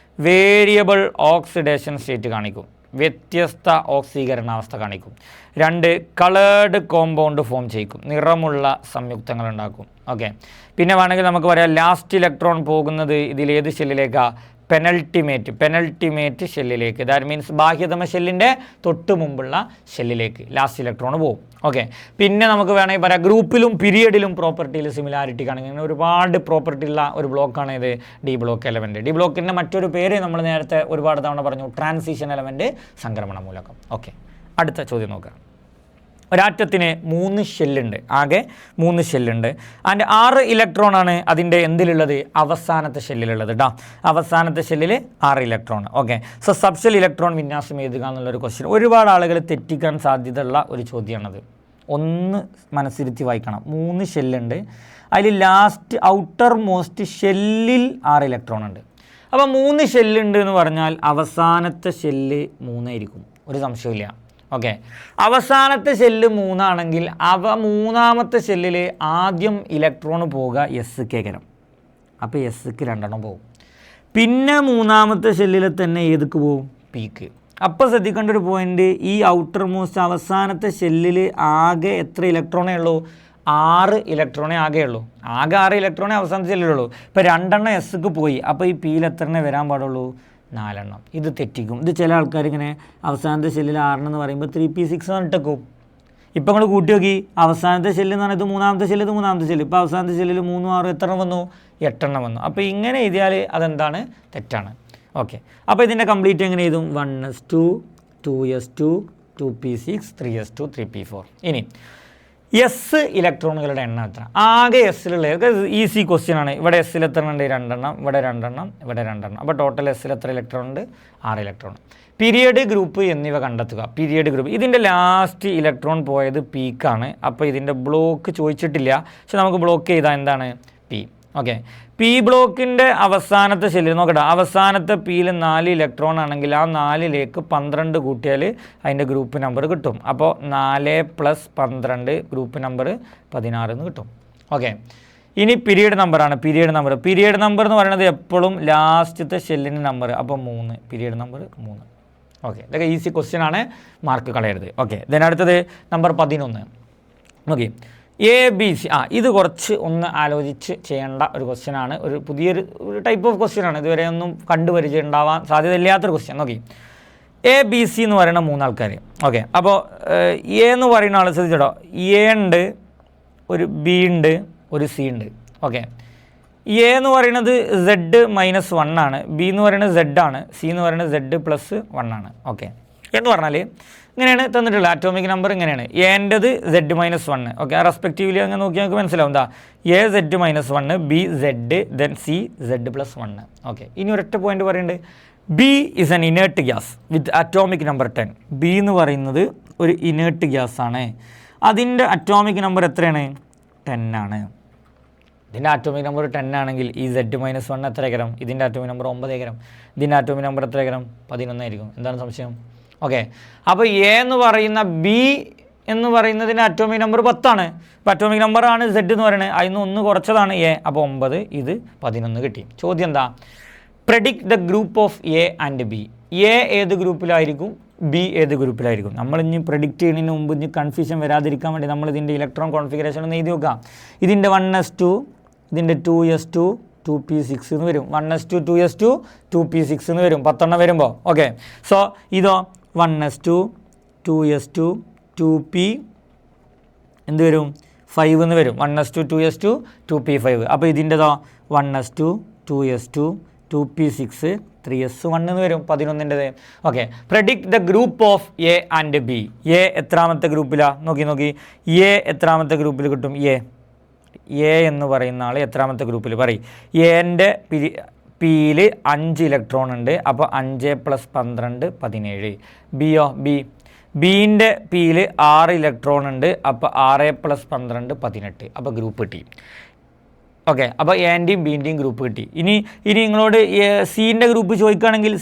വേരിയബിൾ ഓക്സിഡേഷൻ സ്റ്റേറ്റ് കാണിക്കും, വ്യത്യസ്ത ഓക്സീകരണാവസ്ഥ കാണിക്കും. 2, കളേർഡ് കോമ്പൗണ്ട് ഫോം ചെയ്യിക്കും, നിറമുള്ള സംയുക്തങ്ങൾ ഉണ്ടാക്കും. ഓക്കെ, പിന്നെ വേണമെങ്കിൽ നമുക്ക് പറയാം ലാസ്റ്റ് ഇലക്ട്രോൺ പോകുന്നത് ഇതിലേത് ഷെല്ലിലേക്കാണ്? പെനൽറ്റിമേറ്റ് ഷെല്ലിലേക്ക്. ദാറ്റ് മീൻസ് ബാഹ്യതമ ഷെല്ലിൻ്റെ തൊട്ട് മുമ്പുള്ള ഷെല്ലിലേക്ക് ലാസ്റ്റ് ഇലക്ട്രോൺ പോകും. ഓക്കെ, പിന്നെ നമുക്ക് വേണമെങ്കിൽ പറയാം ഗ്രൂപ്പിലും പീരിയഡിലും പ്രോപ്പർട്ടിയിൽ സിമിലാരിറ്റി കാണിക്കും. ഇങ്ങനെ ഒരുപാട് പ്രോപ്പർട്ടി ഉള്ള ഒരു ബ്ലോക്കാണ് ഇത് D ബ്ലോക്ക് എലമെൻറ്റ്. D ബ്ലോക്കിൻ്റെ മറ്റൊരു പേര് നമ്മൾ നേരത്തെ ഒരുപാട് തവണ പറഞ്ഞു, ട്രാൻസിഷൻ എലമെൻറ്റ്, സംക്രമണ മൂലകം. ഓക്കെ, അടുത്ത ചോദ്യം നോക്കാം. ഒരാറ്റത്തിന് 3 ഷെല്ലുണ്ട്, ആകെ 3 ഷെല്ലുണ്ട്. ആൻഡ് 6 ഇലക്ട്രോൺ ആണ് അതിൻ്റെ എന്തിലുള്ളത്? അവസാനത്തെ ഷെല്ലിലുള്ളത് കേട്ടോ. അവസാനത്തെ ഷെല്ലിൽ 6 electron. Okay, so subshell electron വിന്യാസം എഴുതുക എന്നുള്ളൊരു ക്വസ്റ്റ്യൻ ഒരുപാട് ആളുകൾ തെറ്റിക്കാൻ സാധ്യതയുള്ള ഒരു ചോദ്യമാണത്. ഒന്ന് മനസ്സിരുത്തി വായിക്കണം. 3 ഷെല്ലുണ്ട്, അതിൽ ലാസ്റ്റ് ഔട്ടർ മോസ്റ്റ് ഷെല്ലിൽ 6 ഇലക്ട്രോൺ ഉണ്ട്. അപ്പോൾ 3 ഷെല്ലുണ്ട് എന്ന് പറഞ്ഞാൽ അവസാനത്തെ ഷെല്ല് 3 ആയിരിക്കും, ഒരു സംശയമില്ല. ഓക്കെ, അവസാനത്തെ ഷെല്ല് 3 ആണെങ്കിൽ മൂന്നാമത്തെ ഷെല്ലിൽ ആദ്യം ഇലക്ട്രോൺ പോവുക എസ്ക്കേക്കരം. അപ്പോൾ എസ്ക്ക് 2 പോകും. പിന്നെ മൂന്നാമത്തെ ഷെല്ലിൽ തന്നെ ഏതൊക്കെ പോകും? പീക്ക്. അപ്പോൾ ശ്രദ്ധിക്കേണ്ട ഒരു പോയിന്റ്, ഈ ഔട്ടർ മോസ്റ്റ് അവസാനത്തെ ഷെല്ലിൽ ആകെ എത്ര ഇലക്ട്രോണേ ഉള്ളൂ? 6 ഇലക്ട്രോണേ ആകെ ഉള്ളൂ. ആകെ 6 ഇലക്ട്രോണേ അവസാനത്തെ ഷെല്ലിലുള്ളൂ. ഇപ്പോൾ 2 എസ്ക്ക് പോയി. അപ്പോൾ ഈ പിയിൽ എത്രണ്ണേ വരാൻ പാടുള്ളൂ? 4. ഇത് തെറ്റിക്കും. ഇത് ചില ആൾക്കാർ ഇങ്ങനെ അവസാനത്തെ ഷെല്ലിൽ 6 എന്ന് പറയുമ്പോൾ 3p6 പറഞ്ഞിട്ടേക്കും. ഇപ്പം നിങ്ങൾ കൂട്ടി നോക്കി, അവസാനത്തെ ഷെല്ല് എന്ന് പറഞ്ഞാൽ ഇത് മൂന്നാമത്തെ ഷെല്ല്. ഇപ്പോൾ അവസാനത്തെ ഷെല്ലിൽ 3 6 എത്ര വന്നു? 8 വന്നു. അപ്പോൾ ഇങ്ങനെ എഴുതിയാൽ അതെന്താണ്? തെറ്റാണ്. ഓക്കെ, അപ്പോൾ ഇതിൻ്റെ കംപ്ലീറ്റ് എങ്ങനെ എഴുതും? 1s2 2s2 2p6 3s2 3p4. ഇനി എസ് ഇലക്ട്രോണുകളുടെ എണ്ണം എത്ര? ആകെ എസ്സിലുള്ള ഈസി ക്വസ്റ്റ്യൻ ആണ്. ഇവിടെ എസ്സിൽ എത്ര ഉണ്ട്? 2, ഇവിടെ 2, ഇവിടെ 2. അപ്പോൾ ടോട്ടൽ എസ്സിൽ എത്ര ഇലക്ട്രോൺ ഉണ്ട്? 6 ഇലക്ട്രോൺ. പീരിയഡ്, ഗ്രൂപ്പ് എന്നിവ കണ്ടെത്തുക. Period, group. ഇതിൻ്റെ ലാസ്റ്റ് ഇലക്ട്രോൺ പോയത് പീക്കാണ്. അപ്പോൾ ഇതിൻ്റെ ബ്ലോക്ക് ചോദിച്ചിട്ടില്ല, പക്ഷെ നമുക്ക് ബ്ലോക്ക് ചെയ്താൽ എന്താണ്? പി. ഓക്കെ, പി ബ്ലോക്കിൻ്റെ അവസാനത്തെ ഷെല്ലിൽ നോക്കട്ടെ. അവസാനത്തെ പിയിൽ 4 ഇലക്ട്രോൺ ആണെങ്കിൽ ആ 4ലേക്ക് 12 കൂട്ടിയാൽ അതിൻ്റെ ഗ്രൂപ്പ് നമ്പർ കിട്ടും. അപ്പോൾ 4 + 12 ഗ്രൂപ്പ് നമ്പർ 16 എന്ന് കിട്ടും. ഓക്കെ, ഇനി പീരിയഡ് നമ്പറാണ്. പീരിയഡ് നമ്പർ എന്ന് പറയുന്നത് എപ്പോഴും ലാസ്റ്റത്തെ ഷെല്ലിൻ്റെ നമ്പർ. അപ്പോൾ 3, പീരിയഡ് നമ്പർ 3. ഓക്കെ, ഇതൊക്കെ ഈസി ക്വസ്റ്റ്യൻ ആണ്, മാർക്ക് കളയരുത്. ഓക്കെ, ദെൻ അടുത്തത് നമ്പർ 11. നോക്കി, ABC. ഇത് കുറച്ച് ഒന്ന് ആലോചിച്ച് ചെയ്യേണ്ട ഒരു ക്വസ്റ്റ്യനാണ്. ഒരു പുതിയൊരു ടൈപ്പ് ഓഫ് ക്വസ്റ്റ്യനാണ്. ഇതുവരെ ഒന്നും കണ്ടുപരിചയം ഉണ്ടാവാൻ സാധ്യതയില്ലാത്തൊരു ക്വസ്റ്റ്യൻ. നോക്കി, ABC എന്ന് പറയുന്ന 3 ആൾക്കാർ. ഓക്കെ, അപ്പോൾ എ എന്ന് പറയുന്ന ആൾ ശ്രദ്ധിച്ചോ, എ ഉണ്ട്, ഒരു ബി ഉണ്ട്, ഒരു സി ഉണ്ട്. ഓക്കെ, എ എന്ന് പറയുന്നത് Z-1 ആണ്, ബി എന്ന് പറയുന്നത് Z ആണ്, സി എന്ന് പറയുന്നത് Z+1 ആണ്. ഓക്കെ, എന്ന് പറഞ്ഞാൽ ഇങ്ങനെയാണ് തന്നിട്ടുള്ളത്. ആറ്റോമിക് നമ്പർ ഇങ്ങനെയാണ്. എൻ്റെത് Z-1. ഓക്കെ, ആ റെസ്പെക്റ്റീവ്ലി അങ്ങനെ നോക്കിയാൽ നമുക്ക് മനസ്സിലാവും. എന്താ? A Z-1, B Z, then C Z+1. Okay, ഇനി ഒരൊറ്റ പോയിന്റ് പറയുന്നുണ്ട്. B is an inert gas with atomic number 10. B എന്ന് പറയുന്നത് ഒരു ഇനേർട്ട് ഗ്യാസ് ആണ്. അതിൻ്റെ അറ്റോമിക് നമ്പർ എത്രയാണ്? 10 ആണ്. ഇതിൻ്റെ ആറ്റോമിക് നമ്പർ 10 ആണെങ്കിൽ ഈ Z-1 എത്ര ഏകരം? ഇതിൻ്റെ ആറ്റോമിക് നമ്പർ 9 ഏകരം. ഇതിൻ്റെ ആറ്റോമിക് നമ്പർ എത്ര ഏകരം? 11 ആയിരിക്കും. എന്താണ് സംശയം? ഓക്കെ, അപ്പോൾ എ എന്ന് പറയുന്ന ബി എന്ന് പറയുന്നതിൻ്റെ അറ്റോമിക് നമ്പർ 10 ആണ്. അപ്പോൾ അറ്റോമിക് നമ്പറാണ് Z എന്ന് പറയുന്നത്, അതിന് 1 കുറച്ചതാണ് എ. അപ്പോൾ 9, ഇത് 11 കിട്ടി. ചോദ്യം എന്താ? Predict the group of A and B. A ഏത് ഗ്രൂപ്പിലായിരിക്കും? ബി ഏത് ഗ്രൂപ്പിലായിരിക്കും? നമ്മളിനി പ്രെഡിക്റ്റ് ചെയ്യുന്നതിന് മുമ്പ് ഇനി കൺഫ്യൂഷൻ വരാതിരിക്കാൻ വേണ്ടി നമ്മൾ ഇതിൻ്റെ ഇലക്ട്രോൺ കോൺഫിഗറേഷൻ ഒന്ന് എഴുതി നോക്കാം. ഇതിൻ്റെ 1s2, ഇതിൻ്റെ 2s2 2p6 എന്ന് വരും. 1s2 2s2 2p6 എന്ന് വരും, 10 വരുമ്പോൾ. ഓക്കെ, സോ ഇതോ 1s2 2s2 2p എന്ത് വരും? 5 എന്ന് വരും. 1s2 2s2 2p5. അപ്പോൾ ഇതിൻ്റെതോ 1s2 2s2 2p6 3s1 എന്ന് വരും 11ൻ്റെത്. Okay, predict the group of A and B. A എത്രാമത്തെ ഗ്രൂപ്പിലാണ്? നോക്കി എ എത്രാമത്തെ ഗ്രൂപ്പിൽ കിട്ടും? എ എന്ന് പറയുന്ന ആൾ എത്രാമത്തെ ഗ്രൂപ്പിൽ പറയും? എൻ്റെ പിയിൽ 5 ഇലക്ട്രോൺ ഉണ്ട്. അപ്പോൾ 5 + 12 17. ബിയോ ബീൻ്റെ പിയിൽ 6 ഇലക്ട്രോൺ ഉണ്ട്. അപ്പോൾ 6 + 12 18. അപ്പോൾ ഗ്രൂപ്പ് കിട്ടി. ഓക്കെ, അപ്പോൾ എൻ്റെയും ബീൻ്റെയും ഗ്രൂപ്പ് കിട്ടി. ഇനി നിങ്ങളോട് സീൻ്റെ ഗ്രൂപ്പ് ചോദിക്കുകയാണെങ്കിൽ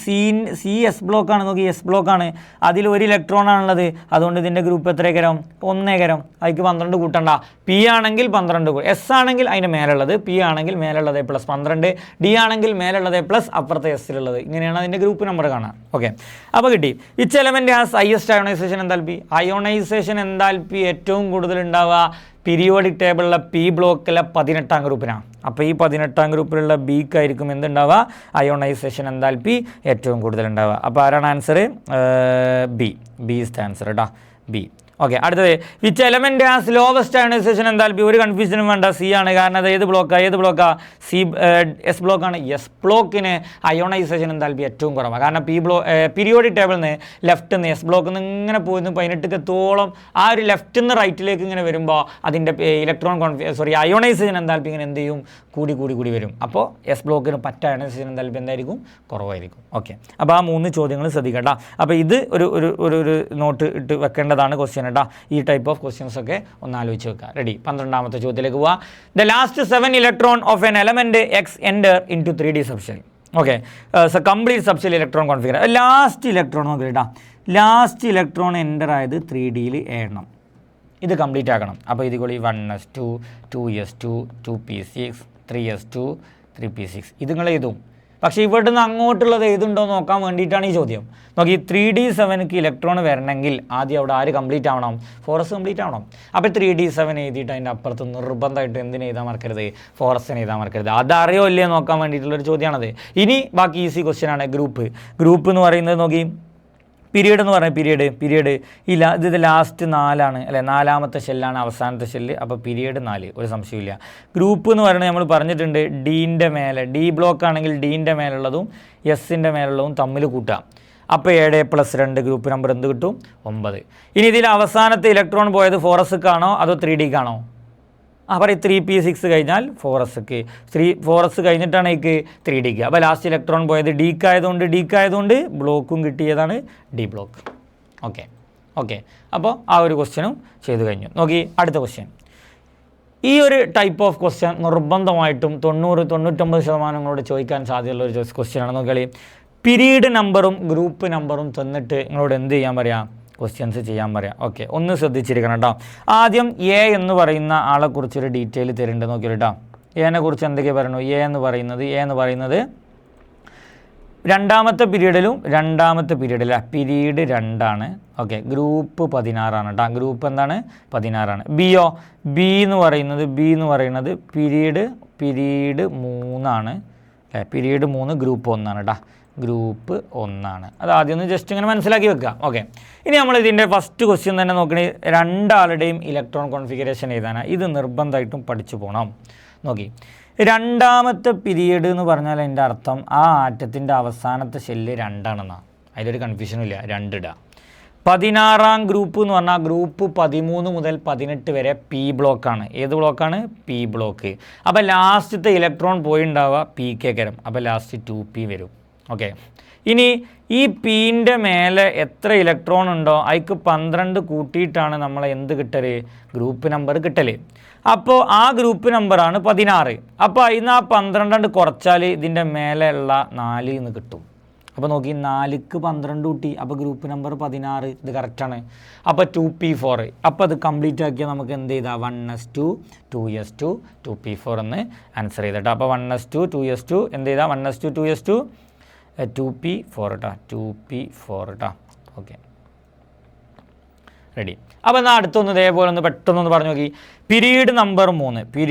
സി എസ് ബ്ലോക്കാണ്. നോക്കി, എസ് ബ്ലോക്കാണ്. അതിൽ 1 ഇലക്ട്രോൺ ആണുള്ളത്. അതുകൊണ്ട് ഇതിൻ്റെ ഗ്രൂപ്പ് എത്രയേക്കരം? 1 അതിക്ക് 12 കൂട്ടണ്ട. പി ആണെങ്കിൽ 12, എസ് ആണെങ്കിൽ അതിൻ്റെ മേലുള്ളത്, പി ആണെങ്കിൽ മേലുള്ളത് +12, ഡി ആണെങ്കിൽ മേലുള്ളത് പ്ലസ് അപ്പുറത്തെ എസ്സിലുള്ളത്. ഇങ്ങനെയാണ് അതിൻ്റെ ഗ്രൂപ്പ് നമ്പർ കാണാൻ. ഓക്കെ, അപ്പോൾ കിട്ടി. ഇച്ച് element has highest ionisation enthalpy. Ionisation enthalpy ഏറ്റവും കൂടുതൽ ഉണ്ടാവുക പീരിയോഡിക് ടേബിളിലെ പി ബ്ലോക്കിലെ 18ാം ഗ്രൂപ്പിനാണ്. അപ്പോൾ ഈ 18ാം ഗ്രൂപ്പിലുള്ള ബിക്കായിരിക്കും എന്തുണ്ടാവുക? അയോണൈസേഷൻ എൻതാൽപ്പി ഏറ്റവും കൂടുതൽ ഉണ്ടാവുക. അപ്പോൾ ആരാണ് answer? B is the answer കേട്ടോ, ബി. ഓക്കെ, അടുത്തത് which element has lowest ionisation enthalpy. ഒരു കൺഫ്യൂഷനും വേണ്ട, സി ആണ്. കാരണം അത് ഏത് ബ്ലോക്കാണ്? സി എസ് ബ്ലോക്കാണ്. എസ് ബ്ലോക്കിന് അയോണൈസേഷൻ എൻതാൽപ്പി ഏറ്റവും കുറവാണ്. കാരണം പീരിയോഡിക് ടേബിളിൽ നിന്ന് ലെഫ്റ്റിൽ നിന്ന് എസ് ബ്ലോക്കിൽ നിന്ന് ഇങ്ങനെ പോയിരുന്നു 18 ആ ഒരു ലെഫ്റ്റിൽ നിന്ന് റൈറ്റിലേക്ക് ഇങ്ങനെ വരുമ്പോൾ അതിൻ്റെ അയോണൈസേഷൻ എൻതാൽപ്പി ഇങ്ങനെ എന്ത് ചെയ്യും? കൂടി വരും. അപ്പോൾ എസ് ബ്ലോക്കിന് പറ്റ അയോണൈസേഷൻ എൻതാൽപ്പി എന്തായിരിക്കും? കുറവായിരിക്കും. ഓക്കെ, അപ്പോൾ ആ 3 ചോദ്യങ്ങൾ ശ്രദ്ധിക്കട്ടോ. അപ്പോൾ ഇത് ഒരു നോട്ട് ഇട്ട് വെക്കേണ്ടതാണ് ക്വസ്റ്റ്യൻ കേട്ടോ. ഈ ടൈപ്പ് ഓഫ് ക്വസ്റ്റ്യൻസ് ഒക്കെ ഒന്ന് ആലോചിച്ച് വെക്കുക. റെഡി? 12ാമത്തെ ചോദ്യത്തിലേക്ക് പോവാം. The last 7 electron of an element X enter into 3D subshell. Okay, complete subshell electron configure. Last electron നോക്കി കേട്ടോ. ലാസ്റ്റ് ഇലക്ട്രോൺ എൻ്റർ ആയത് 3Dയിൽ എണ്ണം. ഇത് കംപ്ലീറ്റ് ആക്കണം. അപ്പോൾ ഇതിൽ 1s2 2s2 2p6 3s2 3p6 ഇത് നിങ്ങൾ എഴുതും. പക്ഷേ ഇവിടെ നിന്ന് അങ്ങോട്ടുള്ളത് ഏതുണ്ടോ നോക്കാൻ വേണ്ടിയിട്ടാണ് ഈ ചോദ്യം. നോക്കി, 3D7ക്ക് ഇലക്ട്രോൺ വരണമെങ്കിൽ ആദ്യം അവിടെ ആര് കംപ്ലീറ്റ് ആവണം? 4s കംപ്ലീറ്റ് ആവണം. അപ്പോൾ 3D7 എഴുതിയിട്ട് അതിൻ്റെ അപ്പുറത്ത് നിർബന്ധമായിട്ട് എന്തിന് എഴുതാൻ മറക്കരുത്? 4sന് എഴുതാൻ മറക്കരുത്. അതറിയോ ഇല്ലയോ നോക്കാൻ വേണ്ടിയിട്ടുള്ളൊരു ചോദ്യമാണത്. ഇനി ബാക്കി ഈസി ക്വസ്റ്റ്യൻ ആണ്. ഗ്രൂപ്പ് എന്ന് പറയുന്നത് നോക്കി, പീരീഡ് എന്ന് പറഞ്ഞാൽ പീരീഡ് ഇത് ലാസ്റ്റ് 4 അല്ലേ? 4ാമത്തെ ഷെല്ലാണ് അവസാനത്തെ ഷെല്ല്. അപ്പോൾ പീരീഡ് 4, ഒരു സംശയമില്ല. ഗ്രൂപ്പ് എന്ന് പറയുന്നത് നമ്മൾ പറഞ്ഞിട്ടുണ്ട് ഡീൻ്റെ മേലെ, ഡി ബ്ലോക്ക് ആണെങ്കിൽ ഡീൻ്റെ മേലുള്ളതും എസിൻ്റെ മേലുള്ളതും തമ്മിൽ കൂട്ടുക. അപ്പോൾ 7+2 ഗ്രൂപ്പ് നമ്പർ എന്ത് കിട്ടും? 9. ഇനി ഇതിൽ അവസാനത്തെ ഇലക്ട്രോൺ പോയത് 4sക്കാണോ അതോ 3Dക്കാണോ? പറയും 3p6 കഴിഞ്ഞാൽ 4sക്ക്, 4s കഴിഞ്ഞിട്ടാണ് എനിക്ക് 3Dക്ക്. അപ്പോൾ ലാസ്റ്റ് ഇലക്ട്രോൺ പോയത് ഡിക്കായതുകൊണ്ട് ബ്ലോക്കും കിട്ടിയതാണ് ഡി ബ്ലോക്ക്. ഓക്കെ, അപ്പോൾ ആ ഒരു ക്വസ്റ്റ്യനും ചെയ്തു കഴിഞ്ഞു. നോക്കി, അടുത്ത ക്വസ്റ്റ്യൻ. ഈ ഒരു ടൈപ്പ് ഓഫ് ക്വസ്റ്റ്യൻ നിർബന്ധമായിട്ടും 90-99% ചോദിക്കാൻ സാധ്യതയുള്ള ഒരു ക്വസ്റ്റ്യനാണ്. നോക്കിയാൽ പീരീഡ് നമ്പറും ഗ്രൂപ്പ് നമ്പറും തന്നിട്ട് നിങ്ങളോട് എന്ത് ചെയ്യാൻ പറയാം? ക്വസ്റ്റ്യൻസ് ചെയ്യാൻ പറയാം. ഓക്കെ, ഒന്ന് ശ്രദ്ധിച്ചിരിക്കണം കേട്ടോ. ആദ്യം എ എന്ന് പറയുന്ന ആളെക്കുറിച്ചൊരു ഡീറ്റെയിൽ തരുന്നുണ്ട്. നോക്കിയാൽ കേട്ടോ, എനെ കുറിച്ച് എന്തൊക്കെയാണ് പറയുന്നു? എ എന്ന് പറയുന്നത് രണ്ടാമത്തെ പീരീഡിലും പീരീഡ് 2 ഓക്കെ, ഗ്രൂപ്പ് 16 കേട്ടോ. ഗ്രൂപ്പ് എന്താണ്? 16. ബി എന്ന് പറയുന്നത് പീരീഡ് 3 പീരീഡ് 3 ഗ്രൂപ്പ് 1 കേട്ടോ. ഗ്രൂപ്പ് 1. അത് ആദ്യം ഒന്ന് ജസ്റ്റ് ഇങ്ങനെ മനസ്സിലാക്കി വെക്കുക. ഓക്കെ, ഇനി നമ്മൾ ഇതിൻ്റെ ഫസ്റ്റ് ക്വസ്റ്റ്യൻ തന്നെ നോക്കണേ. 2 ആളുടെയും ഇലക്ട്രോൺ കോൺഫിഗറേഷൻ എഴുതാനാണ്. ഇത് നിർബന്ധമായിട്ടും പഠിച്ചു പോകണം. നോക്കി, 2ാമത്തെ പീരീഡ് എന്ന് പറഞ്ഞാൽ അതിൻ്റെ അർത്ഥം ആ ആറ്റത്തിൻ്റെ അവസാനത്തെ ഷെല്ല് 2 ആണെന്നാണ്. അതിലൊരു കൺഫ്യൂഷനും ഇല്ല, 2 ഇടുക. 16ാം ഗ്രൂപ്പ് എന്ന് പറഞ്ഞാൽ ഗ്രൂപ്പ് 13 മുതൽ 18 വരെ പി ബ്ലോക്കാണ്. ഏത് ബ്ലോക്കാണ്? P block. അപ്പോൾ ലാസ്റ്റത്തെ ഇലക്ട്രോൺ പോയി ഉണ്ടാവുക പിക്കേക്കരം. അപ്പോൾ ലാസ്റ്റ് 2p വരും. ഓക്കെ, ഇനി ഈ പീൻ്റെ മേലെ എത്ര ഇലക്ട്രോൺ ഉണ്ടോ അതിക്ക് 12 കൂട്ടിയിട്ടാണ് നമ്മൾ എന്ത് കിട്ടൽ? Group number കിട്ടൽ. അപ്പോൾ ആ ഗ്രൂപ്പ് നമ്പറാണ് 16. അപ്പോൾ അതിന് ആ 12 കുറച്ചാൽ ഇതിൻ്റെ മേലെയുള്ള 4 എന്ന് കിട്ടും. അപ്പോൾ നോക്കി, 4ക്ക് 12 കൂട്ടി. അപ്പോൾ ഗ്രൂപ്പ് നമ്പർ 16. ഇത് കറക്റ്റാണ്. അപ്പോൾ 2p4. അപ്പോൾ അത് കംപ്ലീറ്റ് ആക്കിയാൽ നമുക്ക് എന്ത് ചെയ്താൽ 1s2 2s2 2p4 എന്ന് ആൻസർ ചെയ്തിട്ട്. അപ്പോൾ 1s2 2s2 എന്ത് ചെയ്താൽ 1s2 2s2 2p4 കേട്ടോ. Okay, ready. അപ്പോൾ എന്നാൽ അടുത്തൊന്ന് ഇതേപോലെ ഒന്ന് പെട്ടെന്നൊന്ന് പറഞ്ഞു നോക്കി. പീരീഡ് നമ്പർ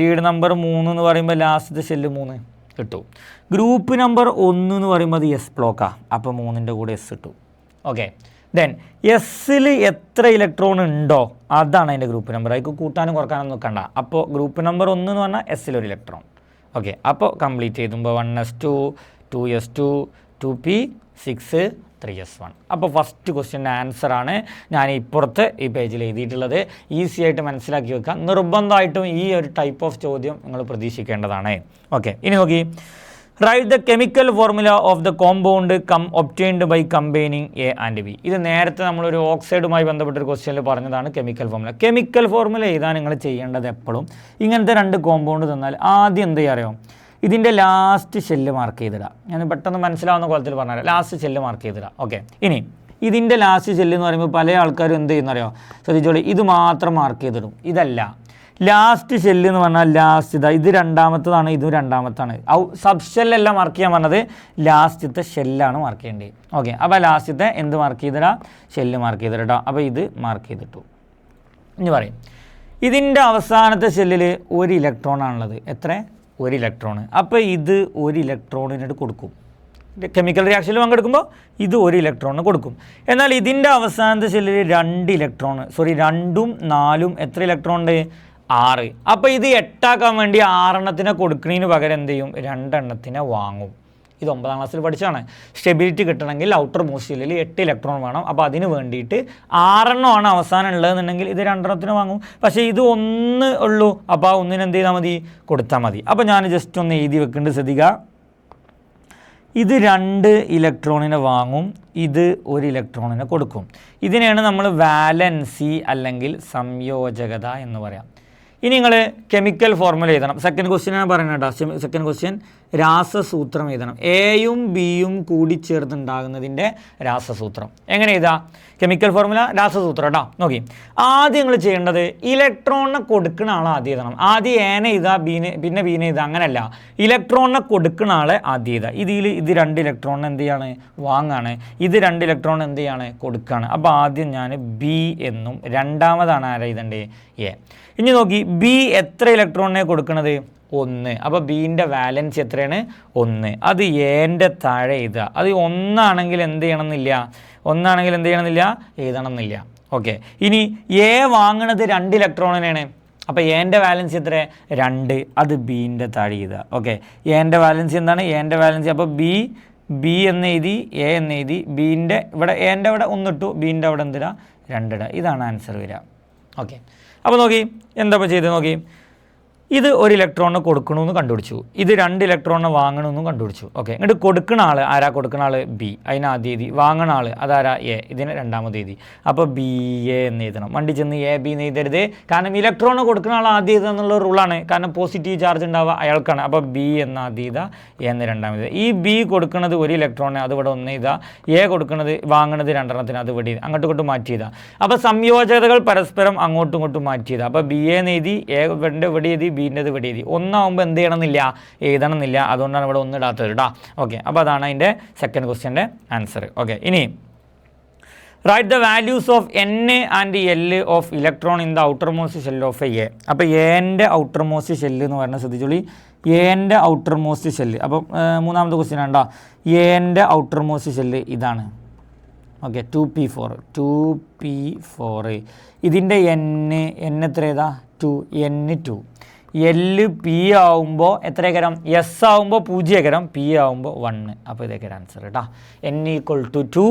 3 എന്ന് പറയുമ്പോൾ ലാസ്റ്റത്തെ ഷെല്ല് 3 കിട്ടും. ഗ്രൂപ്പ് നമ്പർ 1 എന്ന് പറയുമ്പോൾ അത് എസ് ബ്ലോക്കാണ്. അപ്പോൾ 3ൻ്റെ കൂടെ എസ് കിട്ടും. ഓക്കെ, ദെൻ എസ്സിൽ എത്ര ഇലക്ട്രോൺ ഉണ്ടോ അതാണ് അതിൻ്റെ ഗ്രൂപ്പ് നമ്പർ. അതിൽ കൂട്ടാനും കുറക്കാനും നോക്കണ്ട. അപ്പോൾ ഗ്രൂപ്പ് നമ്പർ 1 എന്ന് പറഞ്ഞാൽ എസ്സിൽ ഒരു ഇലക്ട്രോൺ. ഓക്കെ, അപ്പോൾ complete ചെയ്തുമ്പോൾ 1s2 2s2 2p 6 3s1. അപ്പോൾ ഫസ്റ്റ് ക്വസ്റ്റ്യൻ്റെ ആൻസറാണ് ഞാൻ ഇപ്പുറത്ത് ഈ പേജിൽ എഴുതിയിട്ടുള്ളത്. ഈസി ആയിട്ട് മനസ്സിലാക്കി വെക്കുക. നിർബന്ധമായിട്ടും ഈ ഒരു ടൈപ്പ് ഓഫ് ചോദ്യം നിങ്ങൾ പ്രതീക്ഷിക്കേണ്ടതാണ്. ഓക്കെ, ഇനി നോക്കി, write the chemical formula of the compound obtained by combining A and B. ഇത് നേരത്തെ നമ്മളൊരു ഓക്സൈഡുമായി ബന്ധപ്പെട്ടൊരു ക്വസ്റ്റ്യനിൽ പറഞ്ഞതാണ് കെമിക്കൽ ഫോർമുല. കെമിക്കൽ ഫോർമുല എഴുതാൻ നിങ്ങൾ ചെയ്യേണ്ടത് എപ്പോഴും ഇങ്ങനത്തെ 2 കോമ്പൗണ്ട് തന്നാൽ ആദ്യം എന്ത് ചെയ്യാൻ അറിയാം, ഇതിൻ്റെ ലാസ്റ്റ് ഷെല്ല് മാർക്ക് ചെയ്തിടാം. ഞാൻ പെട്ടെന്ന് മനസ്സിലാവുന്ന കോലത്തിൽ പറഞ്ഞാൽ ലാസ്റ്റ് ഷെല്ല് മാർക്ക് ചെയ്തിടാം. ഓക്കെ, ഇനി ഇതിൻ്റെ ലാസ്റ്റ് ഷെല്ല് എന്ന് പറയുമ്പോൾ പല ആൾക്കാരും എന്ത് ചെയ്യുന്നറിയോ, ശ്രദ്ധിച്ചോളി, ഇത് മാത്രം മാർക്ക് ചെയ്തിടും. ഇതല്ല, ലാസ്റ്റ് ഷെല്ല് എന്ന് പറഞ്ഞാൽ ലാസ്റ്റ് ഇത് രണ്ടാമത്തതാണ്, ഇതും രണ്ടാമത്താണ്. സബ് ഷെല്ലെല്ലാം മാർക്ക് ചെയ്യാൻ പറഞ്ഞത് ലാസ്റ്റത്തെ ഷെല്ലാണ് മാർക്ക് ചെയ്യേണ്ടത്. ഓക്കെ, അപ്പോൾ ലാസ്റ്റത്തെ എന്ത് മാർക്ക് ചെയ്തിടാം, ഷെല്ല് മാർക്ക് ചെയ്തിടാം. അപ്പോൾ ഇത് മാർക്ക് ചെയ്തിട്ടു. ഇനി പറയും, ഇതിൻ്റെ അവസാനത്തെ ഷെല്ലിൽ 1 ഇലക്ട്രോൺ ആണുള്ളത്. എത്ര? 1 ഇലക്ട്രോൺ. അപ്പോൾ ഇത് 1 ഇലക്ട്രോണിനായിട്ട് കൊടുക്കും. കെമിക്കൽ റിയാക്ഷനിൽ പങ്കെടുക്കുമ്പോൾ ഇത് 1 ഇലക്ട്രോണിന് കൊടുക്കും. എന്നാൽ ഇതിൻ്റെ അവസാനത്തെ ഷെല്ലിൽ 2 ഇലക്ട്രോൺ, സോറി 2ഉം 4ഉം എത്ര ഇലക്ട്രോൺ ഉണ്ട്? 6. അപ്പോൾ ഇത് 8 ആക്കാൻ വേണ്ടി 6 എണ്ണത്തിനെ കൊടുക്കുന്നതിന് പകരം എന്ത് ചെയ്യും, 2 എണ്ണത്തിനെ വാങ്ങും. ഇത് 9ാം ക്ലാസ്സിൽ പഠിച്ചാണ്. സ്റ്റെബിലിറ്റി കിട്ടണമെങ്കിൽ ഔട്ടർ മോസ്റ്റ് ഷെല്ലിൽ 8 ഇലക്ട്രോൺ വേണം. അപ്പോൾ അതിന് വേണ്ടിയിട്ട് 6 എണ്ണമാണ് അവസാനം ഉള്ളതെന്നുണ്ടെങ്കിൽ ഇത് 2 എണ്ണത്തിന് വാങ്ങും. പക്ഷേ ഇത് 1 ഉള്ളൂ, അപ്പോൾ ആ 1 എന്ത് ചെയ്താൽ മതി, കൊടുത്താൽ മതി. അപ്പോൾ ഞാൻ ജസ്റ്റ് ഒന്ന് എഴുതി വെക്കേണ്ടത് ശ്രദ്ധിക്കുക. ഇത് 2 ഇലക്ട്രോണിനെ വാങ്ങും, ഇത് 1 ഇലക്ട്രോണിനെ കൊടുക്കും. ഇതിനെയാണ് നമ്മൾ വാലൻസി അല്ലെങ്കിൽ സംയോജകത എന്ന് പറയാം. ഇനി നിങ്ങൾ കെമിക്കൽ ഫോർമുല എഴുതണം. സെക്കൻഡ് ക്വസ്റ്റ്യൻ ഞാൻ പറയുന്നത് കേട്ടോ. സെക്കൻഡ് ക്വസ്റ്റ്യൻ രാസസൂത്രം എഴുതണം. എയും ബിയും കൂടി ചേർന്നുണ്ടാകുന്നതിൻ്റെ രാസസൂത്രം. എങ്ങനെ എഴുതാം? കെമിക്കൽ ഫോർമുല രാസസൂത്രം കേട്ടോ. നോക്കി, ആദ്യം നിങ്ങൾ ചെയ്യേണ്ടത് ഇലക്ട്രോണിനെ കൊടുക്കുന്ന ആളെ ആദ്യം എഴുതണം. ആദ്യം ഏനെ എഴുതുക, ബീനെ പിന്നെ ബീനെ എഴുതുക, അങ്ങനെയല്ല. ഇലക്ട്രോണിനെ കൊടുക്കുന്ന ആളെ ആദ്യം എഴുതുക. ഇത് 2 ഇലക്ട്രോണിന് എന്ത് ചെയ്യാണ്, വാങ്ങാണ്. ഇത് 2 ഇലക്ട്രോൺ എന്ത് ചെയ്യാണ്, കൊടുക്കുകയാണ്. അപ്പോൾ ആദ്യം ഞാൻ ബി എന്നും രണ്ടാമതാണ് ആരാ എഴുതേണ്ടത്, എ. ഇനി നോക്കി, ബി എത്ര ഇലക്ട്രോണിനെ കൊടുക്കുന്നത്? 1. അപ്പോൾ ബീൻ്റെ വാലൻസി എത്രയാണ്? 1. അത് എൻ്റെ താഴെ എഴുതുക. അത് 1 ആണെങ്കിൽ എന്ത് ചെയ്യണമെന്നില്ല, 1 ആണെങ്കിൽ എന്ത് ചെയ്യണമെന്നില്ല, എഴുതണമെന്നില്ല. ഓക്കെ, ഇനി എ വാങ്ങണത് 2 ഇലക്ട്രോണിനാണ്. അപ്പോൾ എൻ്റെ വാലൻസി എത്ര? 2. അത് ബീൻ്റെ താഴെ എഴുതുക. ഓക്കെ, എൻ്റെ വാലൻസി എന്താണ്? എൻ്റെ വാലൻസി. അപ്പോൾ ബി എന്ന് എഴുതി, എ എന്ന് എഴുതി. ബീൻ്റെ ഇവിടെ എൻ്റെ അവിടെ 1 ഇട്ടു, ബീൻ്റെ അവിടെ എന്തിടാ, 2 ഇടുക. ഇതാണ് ആൻസർ വരിക. ഓക്കെ, അപ്പോൾ നോക്കി എന്താ ഇപ്പോൾ ചെയ്ത് നോക്കി, ഇത് 1 ഇലക്ട്രോണിന് കൊടുക്കണമെന്ന് കണ്ടുപിടിച്ചു, ഇത് 2 ഇലക്ട്രോണിനെ വാങ്ങണമെന്നും കണ്ടുപിടിച്ചു. ഓക്കെ, എന്നിട്ട് കൊടുക്കുന്ന ആൾ ആരാ? കൊടുക്കുന്ന ആൾ ബി, അതിന് ആദ്യം എഴുതി. വാങ്ങണ ആൾ അതാരാ? എ, ഇതിന് രണ്ടാമത് എഴുതി. അപ്പോൾ ബി എ എന്ന് എഴുതണം. വണ്ടി ചെന്ന് എ ബി എന്ന് എഴുതരുത്. കാരണം ഇലക്ട്രോണിനെ കൊടുക്കുന്ന ആൾ ആദ്യം എഴുതുക എന്നുള്ള റൂളാണ്. കാരണം പോസിറ്റീവ് ചാർജ് ഉണ്ടാവുക അയാൾക്കാണ്. അപ്പോൾ ബി എന്ന ആദ്യം എഴുതുക, എ എന്ന് രണ്ടാമത്. ഈ ബി കൊടുക്കുന്നത് 1 ഇലക്ട്രോണിന്, അത് ഇവിടെ 1 എഴുതുക. എ കൊടുക്കുന്നത് വാങ്ങണത് 2 എണ്ണത്തിന്, അത് ഇവിടെ അങ്ങോട്ടും ഇങ്ങോട്ടും മാറ്റി ചെയ്താൽ. അപ്പോൾ സംയോജകതകൾ പരസ്പരം അങ്ങോട്ടും ഇങ്ങോട്ടും മാറ്റി ചെയ്താൽ. അപ്പോൾ ബി എന്ന് എഴുതി, എ ഇവിടെ എഴുതി, ബീൻ്റെത് ഇവിടെ എഴുതി. 1 ആകുമ്പോൾ എന്ത് ചെയ്യണമെന്നില്ല, എഴുതണമെന്നില്ല. അതുകൊണ്ടാണ് ഇവിടെ 1 ഇടാത്തത് കേട്ടോ. ഓക്കെ, അപ്പോൾ അതാണ് അതിൻ്റെ സെക്കൻഡ് ക്വസ്റ്റ്യൻ്റെ ആൻസർ. ഓക്കെ, ഇനി write the values of N and L of electron in the outer most shell of A. അപ്പോൾ എൻ്റെ ഔട്ടർ മോസ്റ്റ് ഷെല്ല് എന്ന് പറഞ്ഞാൽ ശ്രദ്ധിച്ചോളി, എൻ്റെ ഔട്ടർ മോസ്റ്റ് ഷെല്ല്. അപ്പം മൂന്നാമത്തെ ക്വസ്റ്റ്യൻ ആണ്ടോ, എൻ്റെ ഔട്ടർ മോസ്റ്റ് ഷെല്ല് ഇതാണ്. Okay, 2p4. ഇതിൻ്റെ എൻ എത്ര ഏതാ? 2, N2. എൽ പി ആവുമ്പോൾ എത്രയേക്കരം? എസ് ആവുമ്പോൾ 0 പി ആവുമ്പോൾ 1. അപ്പോൾ ഇതൊക്കെ ആൻസർ കേട്ടോ. n=2,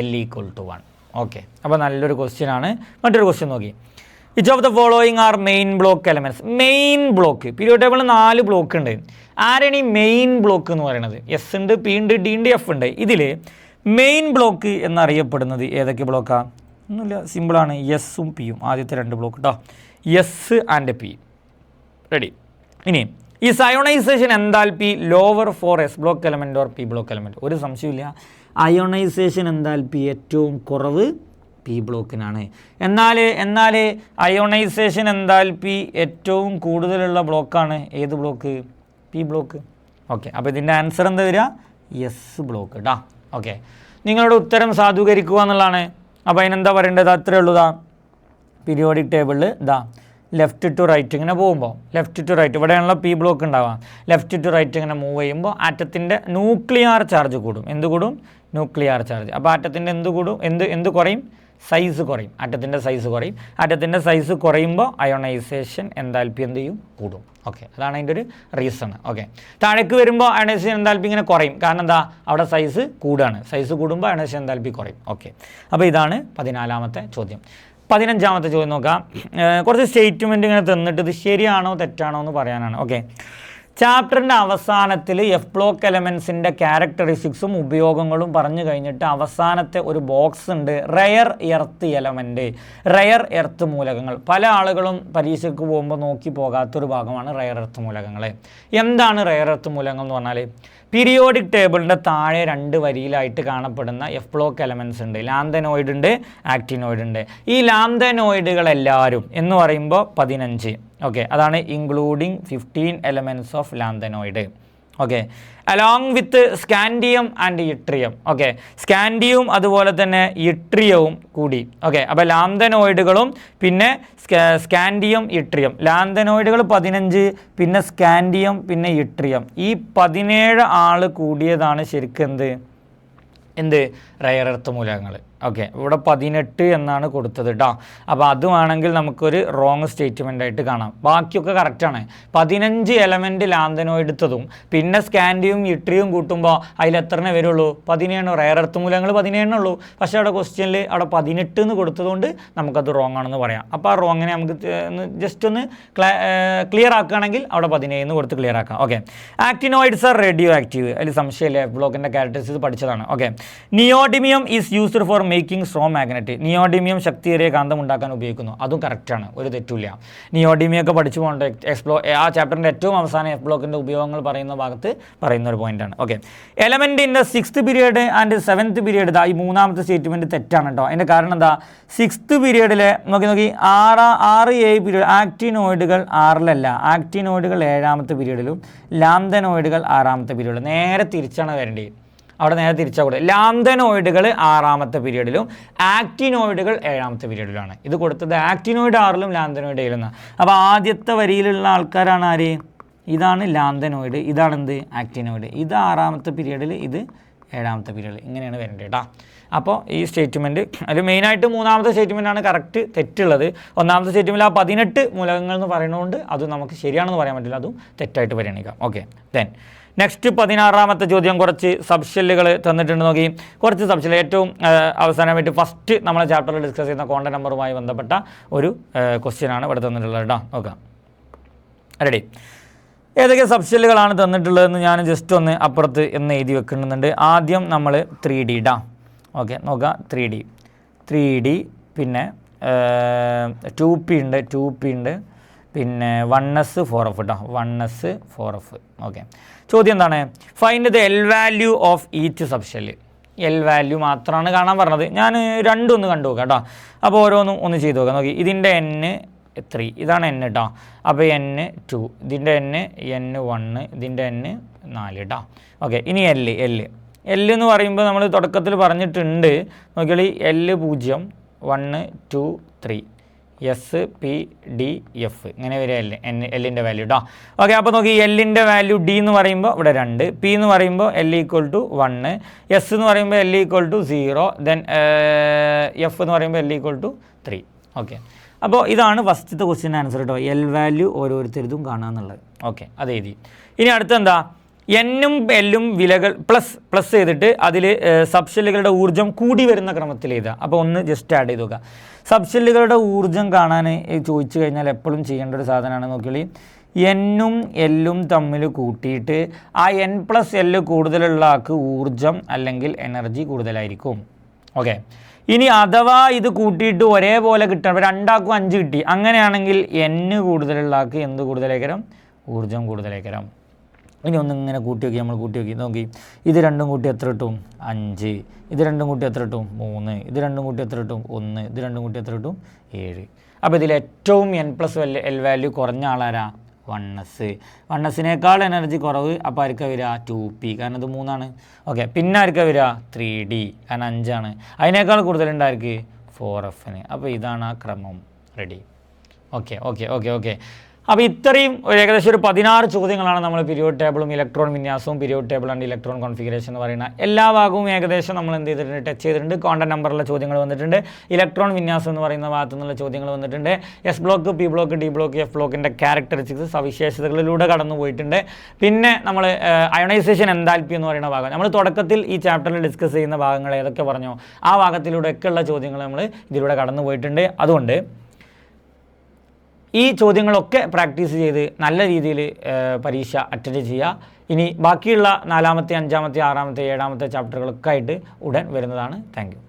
l=1. ഓക്കെ, അപ്പോൾ നല്ലൊരു ക്വസ്റ്റ്യൻ ആണ്. മറ്റൊരു ക്വസ്റ്റ്യൻ നോക്കി, which of the following are main block elements. Main block, period ടേബിളിൽ 4 ബ്ലോക്ക് ഉണ്ട്. ആരാണ് ഈ മെയിൻ ബ്ലോക്ക് എന്ന് പറയുന്നത്? എസ് ഉണ്ട്, പി ഉണ്ട്, ഡി ഉണ്ട്, എഫ് ഉണ്ട്. ഇതിൽ മെയിൻ ബ്ലോക്ക് എന്നറിയപ്പെടുന്നത് ഏതൊക്കെ ബ്ലോക്കാണ്? ഒന്നുമില്ല, സിമ്പിളാണ്. എസ്സും പിയും ആദ്യത്തെ 2 ബ്ലോക്ക് കേട്ടോ. S and P. റെഡി. ഇനി ഈ ionisation enthalpy lower for S block element or P block element? ഒരു സംശയമില്ല, അയോണൈസേഷൻ എന്താൽപി ഏറ്റവും കുറവ് പി ബ്ലോക്കിനാണ്. എന്നാൽ അയോണൈസേഷൻ എന്താൽപി ഏറ്റവും കൂടുതലുള്ള ബ്ലോക്കാണ് ഏത് ബ്ലോക്ക്? P block. ഓക്കെ, അപ്പോൾ ഇതിൻ്റെ ആൻസർ എന്താ വരിക? എസ് ബ്ലോക്ക് കേട്ടോ. ഓക്കെ, നിങ്ങളുടെ ഉത്തരം സാധൂകരിക്കുക എന്നുള്ളതാണ്. അപ്പോൾ അതിനെന്താ പറയേണ്ടത്? അത്രയേ ഉള്ളൂ. പീരിയോഡിക് ടേബിളിൽ ലെഫ്റ്റ് ടു റൈറ്റ് ഇങ്ങനെ പോകുമ്പോൾ, ലെഫ്റ്റ് ടു റൈറ്റ് ഇവിടെയാണല്ലോ പി ബ്ലോക്ക് ഉണ്ടാവുക. ലെഫ്റ്റ് ടു റൈറ്റ് ഇങ്ങനെ മൂവ് ചെയ്യുമ്പോൾ ആറ്റത്തിൻ്റെ ന്യൂക്ലിയർ ചാർജ് കൂടും. എന്ത് കൂടും? Nuclear charge. അപ്പോൾ ആറ്റത്തിൻ്റെ എന്ത് കുറയും? സൈസ് കുറയും. ആറ്റത്തിൻ്റെ സൈസ് കുറയും. ആറ്റത്തിൻ്റെ സൈസ് കുറയുമ്പോൾ അയോണൈസേഷൻ എൻതാൽപ്പി എന്ത് ചെയ്യും? കൂടും. ഓക്കെ, അതാണ് അതിൻ്റെ ഒരു റീസൺ. ഓക്കെ, താഴേക്ക് വരുമ്പോൾ അയണൈസേഷൻ എൻതാൽപ്പി ഇങ്ങനെ കുറയും. കാരണം എന്താ? അവിടെ സൈസ് കൂടുകയാണ്. സൈസ് കൂടുമ്പോൾ അയണൈസേഷൻ എൻതാൽപ്പി കുറയും. ഓക്കെ, അപ്പോൾ ഇതാണ് 14ാമത്തെ ചോദ്യം. 15ാമത്തെ ചോദ്യം നോക്കാം. കുറച്ച് സ്റ്റേറ്റ്മെൻറ്റ് ഇങ്ങനെ തന്നിട്ട് ഇത് ശരിയാണോ തെറ്റാണോ എന്ന് പറയാനാണ്. ഓക്കെ, ചാപ്റ്ററിൻ്റെ അവസാനത്തിൽ എഫ് ബ്ലോക്ക് എലമെൻസിൻ്റെ ക്യാരക്ടറിസ്റ്റിക്സും ഉപയോഗങ്ങളും പറഞ്ഞു കഴിഞ്ഞിട്ട് അവസാനത്തെ ഒരു ബോക്സ് ഉണ്ട്, rare earth element, rare earth മൂലകങ്ങൾ. പല ആളുകളും പരീക്ഷയ്ക്ക് പോകുമ്പോൾ നോക്കി പോകാത്തൊരു ഭാഗമാണ് റെയർ എർത്ത് മൂലകങ്ങൾ. എന്താണ് റെയർ എർത്ത് മൂലകങ്ങൾ എന്ന് പറഞ്ഞാൽ? പീരിയോഡിക് ടേബിളിൻ്റെ താഴെ 2 വരിയിലായിട്ട് കാണപ്പെടുന്ന എഫ് ബ്ലോക്ക് എലമെൻസ് ഉണ്ട്. ലാന്തനോയിഡ് ഉണ്ട്, ആക്റ്റിനോയിഡ് ഉണ്ട്. ഈ ലാന്തനോയിഡുകളെല്ലാവരും എന്ന് പറയുമ്പോൾ 15. ഓക്കെ, അതാണ് including 15 elements of lanthanoid. Okay, along with scandium and yttrium. Okay, സ്കാൻഡിയവും അതുപോലെ തന്നെ ഇട്രിയവും കൂടി. ഓക്കെ, അപ്പോൾ ലാന്തനോയിഡുകളും പിന്നെ സ്കാൻഡിയം ഇട്രിയം. ലാന്തനോയിഡുകൾ 15, പിന്നെ സ്കാൻഡിയം, പിന്നെ ഇട്രിയം. ഈ 17 ആൾ കൂടിയതാണ് ശരിക്കും എന്ത് റെയർ എർത്ത് മൂലകങ്ങൾ. ഓക്കെ, ഇവിടെ 18 എന്നാണ് കൊടുത്തത് കേട്ടോ. അപ്പോൾ അതുമാണെങ്കിൽ നമുക്കൊരു റോങ് സ്റ്റേറ്റ്മെൻ്റ് ആയിട്ട് കാണാം. ബാക്കിയൊക്കെ കറക്റ്റാണ്. 15 എലമെൻറ്റ് ലാന്തനോയിഡത്തതും പിന്നെ സ്കാൻഡിയും ഇട്രിയും കൂട്ടുമ്പോൾ അതിൽ എത്രണ്ണേ വരുള്ളൂ? 17. റെയർ എർത്ത് മൂലകങ്ങൾ 17 ഉള്ളൂ. പക്ഷേ അവിടെ ക്വസ്റ്റ്യനിൽ അവിടെ 18 എന്ന് കൊടുത്തതുകൊണ്ട് നമുക്കത് റോങ് ആണെന്ന് പറയാം. അപ്പോൾ ആ റോങ്ങിനെ നമുക്ക് ജസ്റ്റ് ഒന്ന് ക്ലിയർ ആക്കുകയാണെങ്കിൽ അവിടെ 17 കൊടുത്ത് ക്ലിയർ ആക്കാം. Okay, actinoids are radioactive. അതിൽ സംശയമില്ല, എഫ് ബ്ലോക്കിൻ്റെ ക്യാരക്ടറിസ്റ്റിക്സ് പഠിച്ചതാണ്. Okay, neodymium is used for making strong magnet. Neodymium ശക്തിയേറിയ കാന്തം ഉണ്ടാക്കാൻ ഉപയോഗിക്കുന്നു. അതും കറക്റ്റാണ്, ഒരു തെറ്റില്ല. നിയോഡിമിയം ഒക്കെ പഠിച്ചു പോകേണ്ട ആ ചാപ്റ്ററിൻ്റെ ഏറ്റവും അവസാനം എഫ് ബ്ലോക്കിൻ്റെ ഉപയോഗങ്ങൾ പറയുന്ന ഭാഗത്ത് പറയുന്ന ഒരു പോയിന്റാണ്. Okay, element in the 6th period and 7th period. ഈ 3ാമത്തെ സ്റ്റേറ്റ്മെൻറ്റ് തെറ്റാണ് കേട്ടോ. അതിൻ്റെ കാരണം എന്താ? 6th പീരിയഡിലെ നോക്കി 6, 7 പീരിയഡ് ആക്റ്റിനോയിഡുകൾ 6ലല്ല. ആക്റ്റിനോയിഡുകൾ 7ാമത്തെ പീരിയഡിലും ലാന്തനോയിഡുകൾ 6ാമത്തെ പീരിയഡിലും. നേരെ തിരിച്ചാണ് വരേണ്ടത്. അവിടെ നേരെ തിരിച്ചാൽ കൂടെ ലാന്തനോയിഡുകൾ 6ാമത്തെ പീരിയഡിലും ആക്റ്റിനോയിഡുകൾ 7ാമത്തെ പീരിയഡിലാണ്. ഇത് കൊടുത്തത് ആക്റ്റിനോയിഡ് 6ലും ലാന്തനോയിഡ് 7ലും. അപ്പോൾ ആദ്യത്തെ വരിയിലുള്ള ആൾക്കാരാണ് ആര്? ഇതാണ് ലാന്തനോയിഡ്, ഇതാണെന്ത്? ആക്റ്റിനോയിഡ്. ഇത് 6ാമത്തെ പീരിയഡിൽ, ഇത് 7ാമത്തെ പീരിയഡിൽ. ഇങ്ങനെയാണ് വരേണ്ടത് കേട്ടോ. അപ്പോൾ ഈ സ്റ്റേറ്റ്മെൻറ്റ് അതിൽ മെയിനായിട്ട് 3ാമത്തെ സ്റ്റേറ്റ്മെൻറ്റാണ് കറക്റ്റ് തെറ്റുള്ളത്. 1ാമത്തെ സ്റ്റേറ്റ്മെൻറ്റിൽ ആ 18 മൂലകങ്ങൾ എന്ന് പറയുന്നതുകൊണ്ട് അത് നമുക്ക് ശരിയാണെന്ന് പറയാൻ പറ്റില്ല, അതും തെറ്റായിട്ട് പരിഗണിക്കാം. ഓക്കെ, ദെൻ നെക്സ്റ്റ് 16ാമത്തെ ചോദ്യം. കുറച്ച് സബ്ഷെല്ലുകൾ തന്നിട്ടുണ്ട്. നോക്കി, കുറച്ച് സബ്ഷെല്ല് ഏറ്റവും അവസാനമായിട്ട് ഫസ്റ്റ് നമ്മളെ ചാപ്റ്ററിൽ ഡിസ്കസ് ചെയ്യുന്ന കോണ്ടന്റ് നമ്പറുമായി ബന്ധപ്പെട്ട ഒരു ക്വസ്റ്റ്യനാണ് ഇവിടെ തന്നിട്ടുള്ളത് കേട്ടോ. നോക്കാം, റെഡി? ഏതൊക്കെ സബ്ഷെല്ലുകളാണ് തന്നിട്ടുള്ളതെന്ന് ഞാൻ ജസ്റ്റ് ഒന്ന് അപ്പുറത്ത് എന്ന് എഴുതി വെക്കുന്നുണ്ട്. ആദ്യം നമ്മൾ 3D ഇടാം. ഓക്കെ, നോക്കാം, 3D പിന്നെ 2P ഉണ്ട്, 2P ഉണ്ട്, പിന്നെ 1s 4f കേട്ടോ, 1s 4f. ഓക്കെ, ചോദ്യം എന്താണ്? Find the L value of each subshell. L value മാത്രമാണ് കാണാൻ പറഞ്ഞത്. ഞാൻ രണ്ടും ഒന്ന് കണ്ടു നോക്കാം കേട്ടോ. അപ്പോൾ ഓരോന്നും ഒന്ന് ചെയ്ത് നോക്കാം. നോക്കി, ഇതിൻ്റെ n3, ഇതാണ് n കേട്ടോ. അപ്പോൾ n2, ഇതിൻ്റെ n1, ഇതിൻ്റെ n4 കേട്ടോ. ഓക്കെ, ഇനി L എന്ന് പറയുമ്പോൾ നമ്മൾ തുടക്കത്തിൽ പറഞ്ഞിട്ടുണ്ട്. നോക്കിയാൽ L0, 1, 2, 3, S-P-D-F ഇങ്ങനെ വരിക എല്ലിൻ്റെ വാല്യൂ കേട്ടോ. ഓക്കെ, അപ്പോൾ നോക്കി, എല്ലിൻ്റെ വാല്യൂ D എന്ന് പറയുമ്പോൾ ഇവിടെ 2, P എന്ന് പറയുമ്പോൾ L = 1, S എന്ന് പറയുമ്പോൾ L = 0, ദെൻ F എന്ന് പറയുമ്പോൾ L = 3. ഓക്കെ, അപ്പോൾ ഇതാണ് ഫസ്റ്റത്തെ ക്വസ്റ്റ്യൻ ആൻസർ കേട്ടോ. എൽ വാല്യൂ ഓരോരുത്തരുതും കാണുക എന്നുള്ളത്. ഓക്കെ, അത് എഴുതി. ഇനി അടുത്തെന്താ? എന്നും എല്ലും വിലകൾ പ്ലസ് ചെയ്തിട്ട് അതിൽ സബ്ഷെല്ലുകളുടെ ഊർജ്ജം കൂടി വരുന്ന ക്രമത്തിൽ എഴുതുക. അപ്പോൾ ഒന്ന് ജസ്റ്റ് ആഡ് ചെയ്ത് നോക്കുക. സബ്ഷെല്ലുകളുടെ ഊർജ്ജം കാണാൻ ചോദിച്ചു കഴിഞ്ഞാൽ എപ്പോഴും ചെയ്യേണ്ട ഒരു സാധനമാണ്. നോക്കിയാൽ എന്നും എല്ലും തമ്മിൽ കൂട്ടിയിട്ട് ആ n+L കൂടുതലുള്ള ആൾക്ക് ഊർജ്ജം അല്ലെങ്കിൽ എനർജി കൂടുതലായിരിക്കും. ഓക്കെ, ഇനി അഥവാ ഇത് കൂട്ടിയിട്ട് ഒരേപോലെ കിട്ടണം, രണ്ടാൾക്കും 5 കിട്ടി, അങ്ങനെയാണെങ്കിൽ n കൂടുതലുള്ള ആൾക്ക് എന്ത് കൂടുതലേക്കരം? ഊർജ്ജം കൂടുതലേക്കരം. ഇനി ഒന്നിങ്ങനെ കൂട്ടി നോക്കി, നമ്മൾ കൂട്ടി നോക്കി, ഇത് രണ്ടും കൂട്ടി എത്ര കിട്ടും? 5. ഇത് രണ്ടും കൂട്ടി എത്ര കിട്ടും? 3. ഇത് രണ്ടും കൂട്ടി എത്ര കിട്ടും? 1. ഇത് രണ്ടും കൂട്ടി എത്ര കിട്ടും? 7. അപ്പോൾ ഇതിൽ ഏറ്റവും n+L വാല്യൂ കുറഞ്ഞ ആളാരാ? 1s. 1s-നേക്കാൾ എനർജി കുറവ്. അപ്പോൾ ആർക്കാ വരിക? 2p, കാരണം ഇത് 3ആണ്. ഓക്കെ, പിന്നെ ആർക്കാ വരിക? 3d, കാരണം 5ആണ്. അതിനേക്കാൾ കൂടുതലുണ്ടായിരിക്കും 4f-ന്. അപ്പോൾ ഇതാണ് ആ ക്രമം. റെഡി? ഓക്കെ. അപ്പോൾ ഇത്രയും ഏകദേശം ഒരു 16 ചോദ്യങ്ങളാണ് നമ്മൾ പീരിയോഡ് ടേബിളും ഇലക്ട്രോൺ വിന്യാസവും period table and electron configuration എന്ന് പറയുന്ന എല്ലാ ഭാഗവും ഏകദേശം നമ്മൾ എന്ത് ചെയ്തിട്ടുണ്ട്, ടച്ച് ചെയ്തിട്ടുണ്ട്. കോണ്ടന്റ് നമ്പറിലെ ചോദ്യങ്ങൾ വന്നിട്ടുണ്ട്. ഇലക്ട്രോൺ വിന്യാസം എന്ന് പറയുന്ന ഭാഗത്തു നിന്നുള്ള ചോദ്യങ്ങൾ വന്നിട്ടുണ്ട്. S block, p block, d block, f ബ്ലോക്കിൻ്റെ ക്യാരക്ടറിസ്റ്റിക്സ് സവിശേഷതകളിലൂടെ കടന്നു പോയിട്ടുണ്ട്. പിന്നെ നമ്മൾ അയണൈസേഷൻ എൻതാൽപ്പി എന്ന് പറയുന്ന ഭാഗം നമ്മൾ തുടക്കത്തിൽ ഈ ചാപ്റ്ററിൽ ഡിസ്കസ് ചെയ്യുന്ന ഭാഗങ്ങൾ ഏതൊക്കെ പറഞ്ഞോ ആ ഭാഗത്തിലൂടെയൊക്കെയുള്ള ചോദ്യങ്ങൾ നമ്മൾ ഇതിലൂടെ കടന്നു പോയിട്ടുണ്ട്. അതുകൊണ്ട് ഈ ചോദ്യങ്ങളൊക്കെ പ്രാക്ടീസ് ചെയ്ത് നല്ല രീതിയിൽ പരീക്ഷ അറ്റൻഡ് ചെയ്യുക. ഇനി ബാക്കിയുള്ള 4ാമത്തെ, 5ാമത്തെ, 6ാമത്തെ, 7ാമത്തെ ചാപ്റ്ററുകളൊക്കെ ആയിട്ട് ഉടൻ വരുന്നതാണ്. Thank you.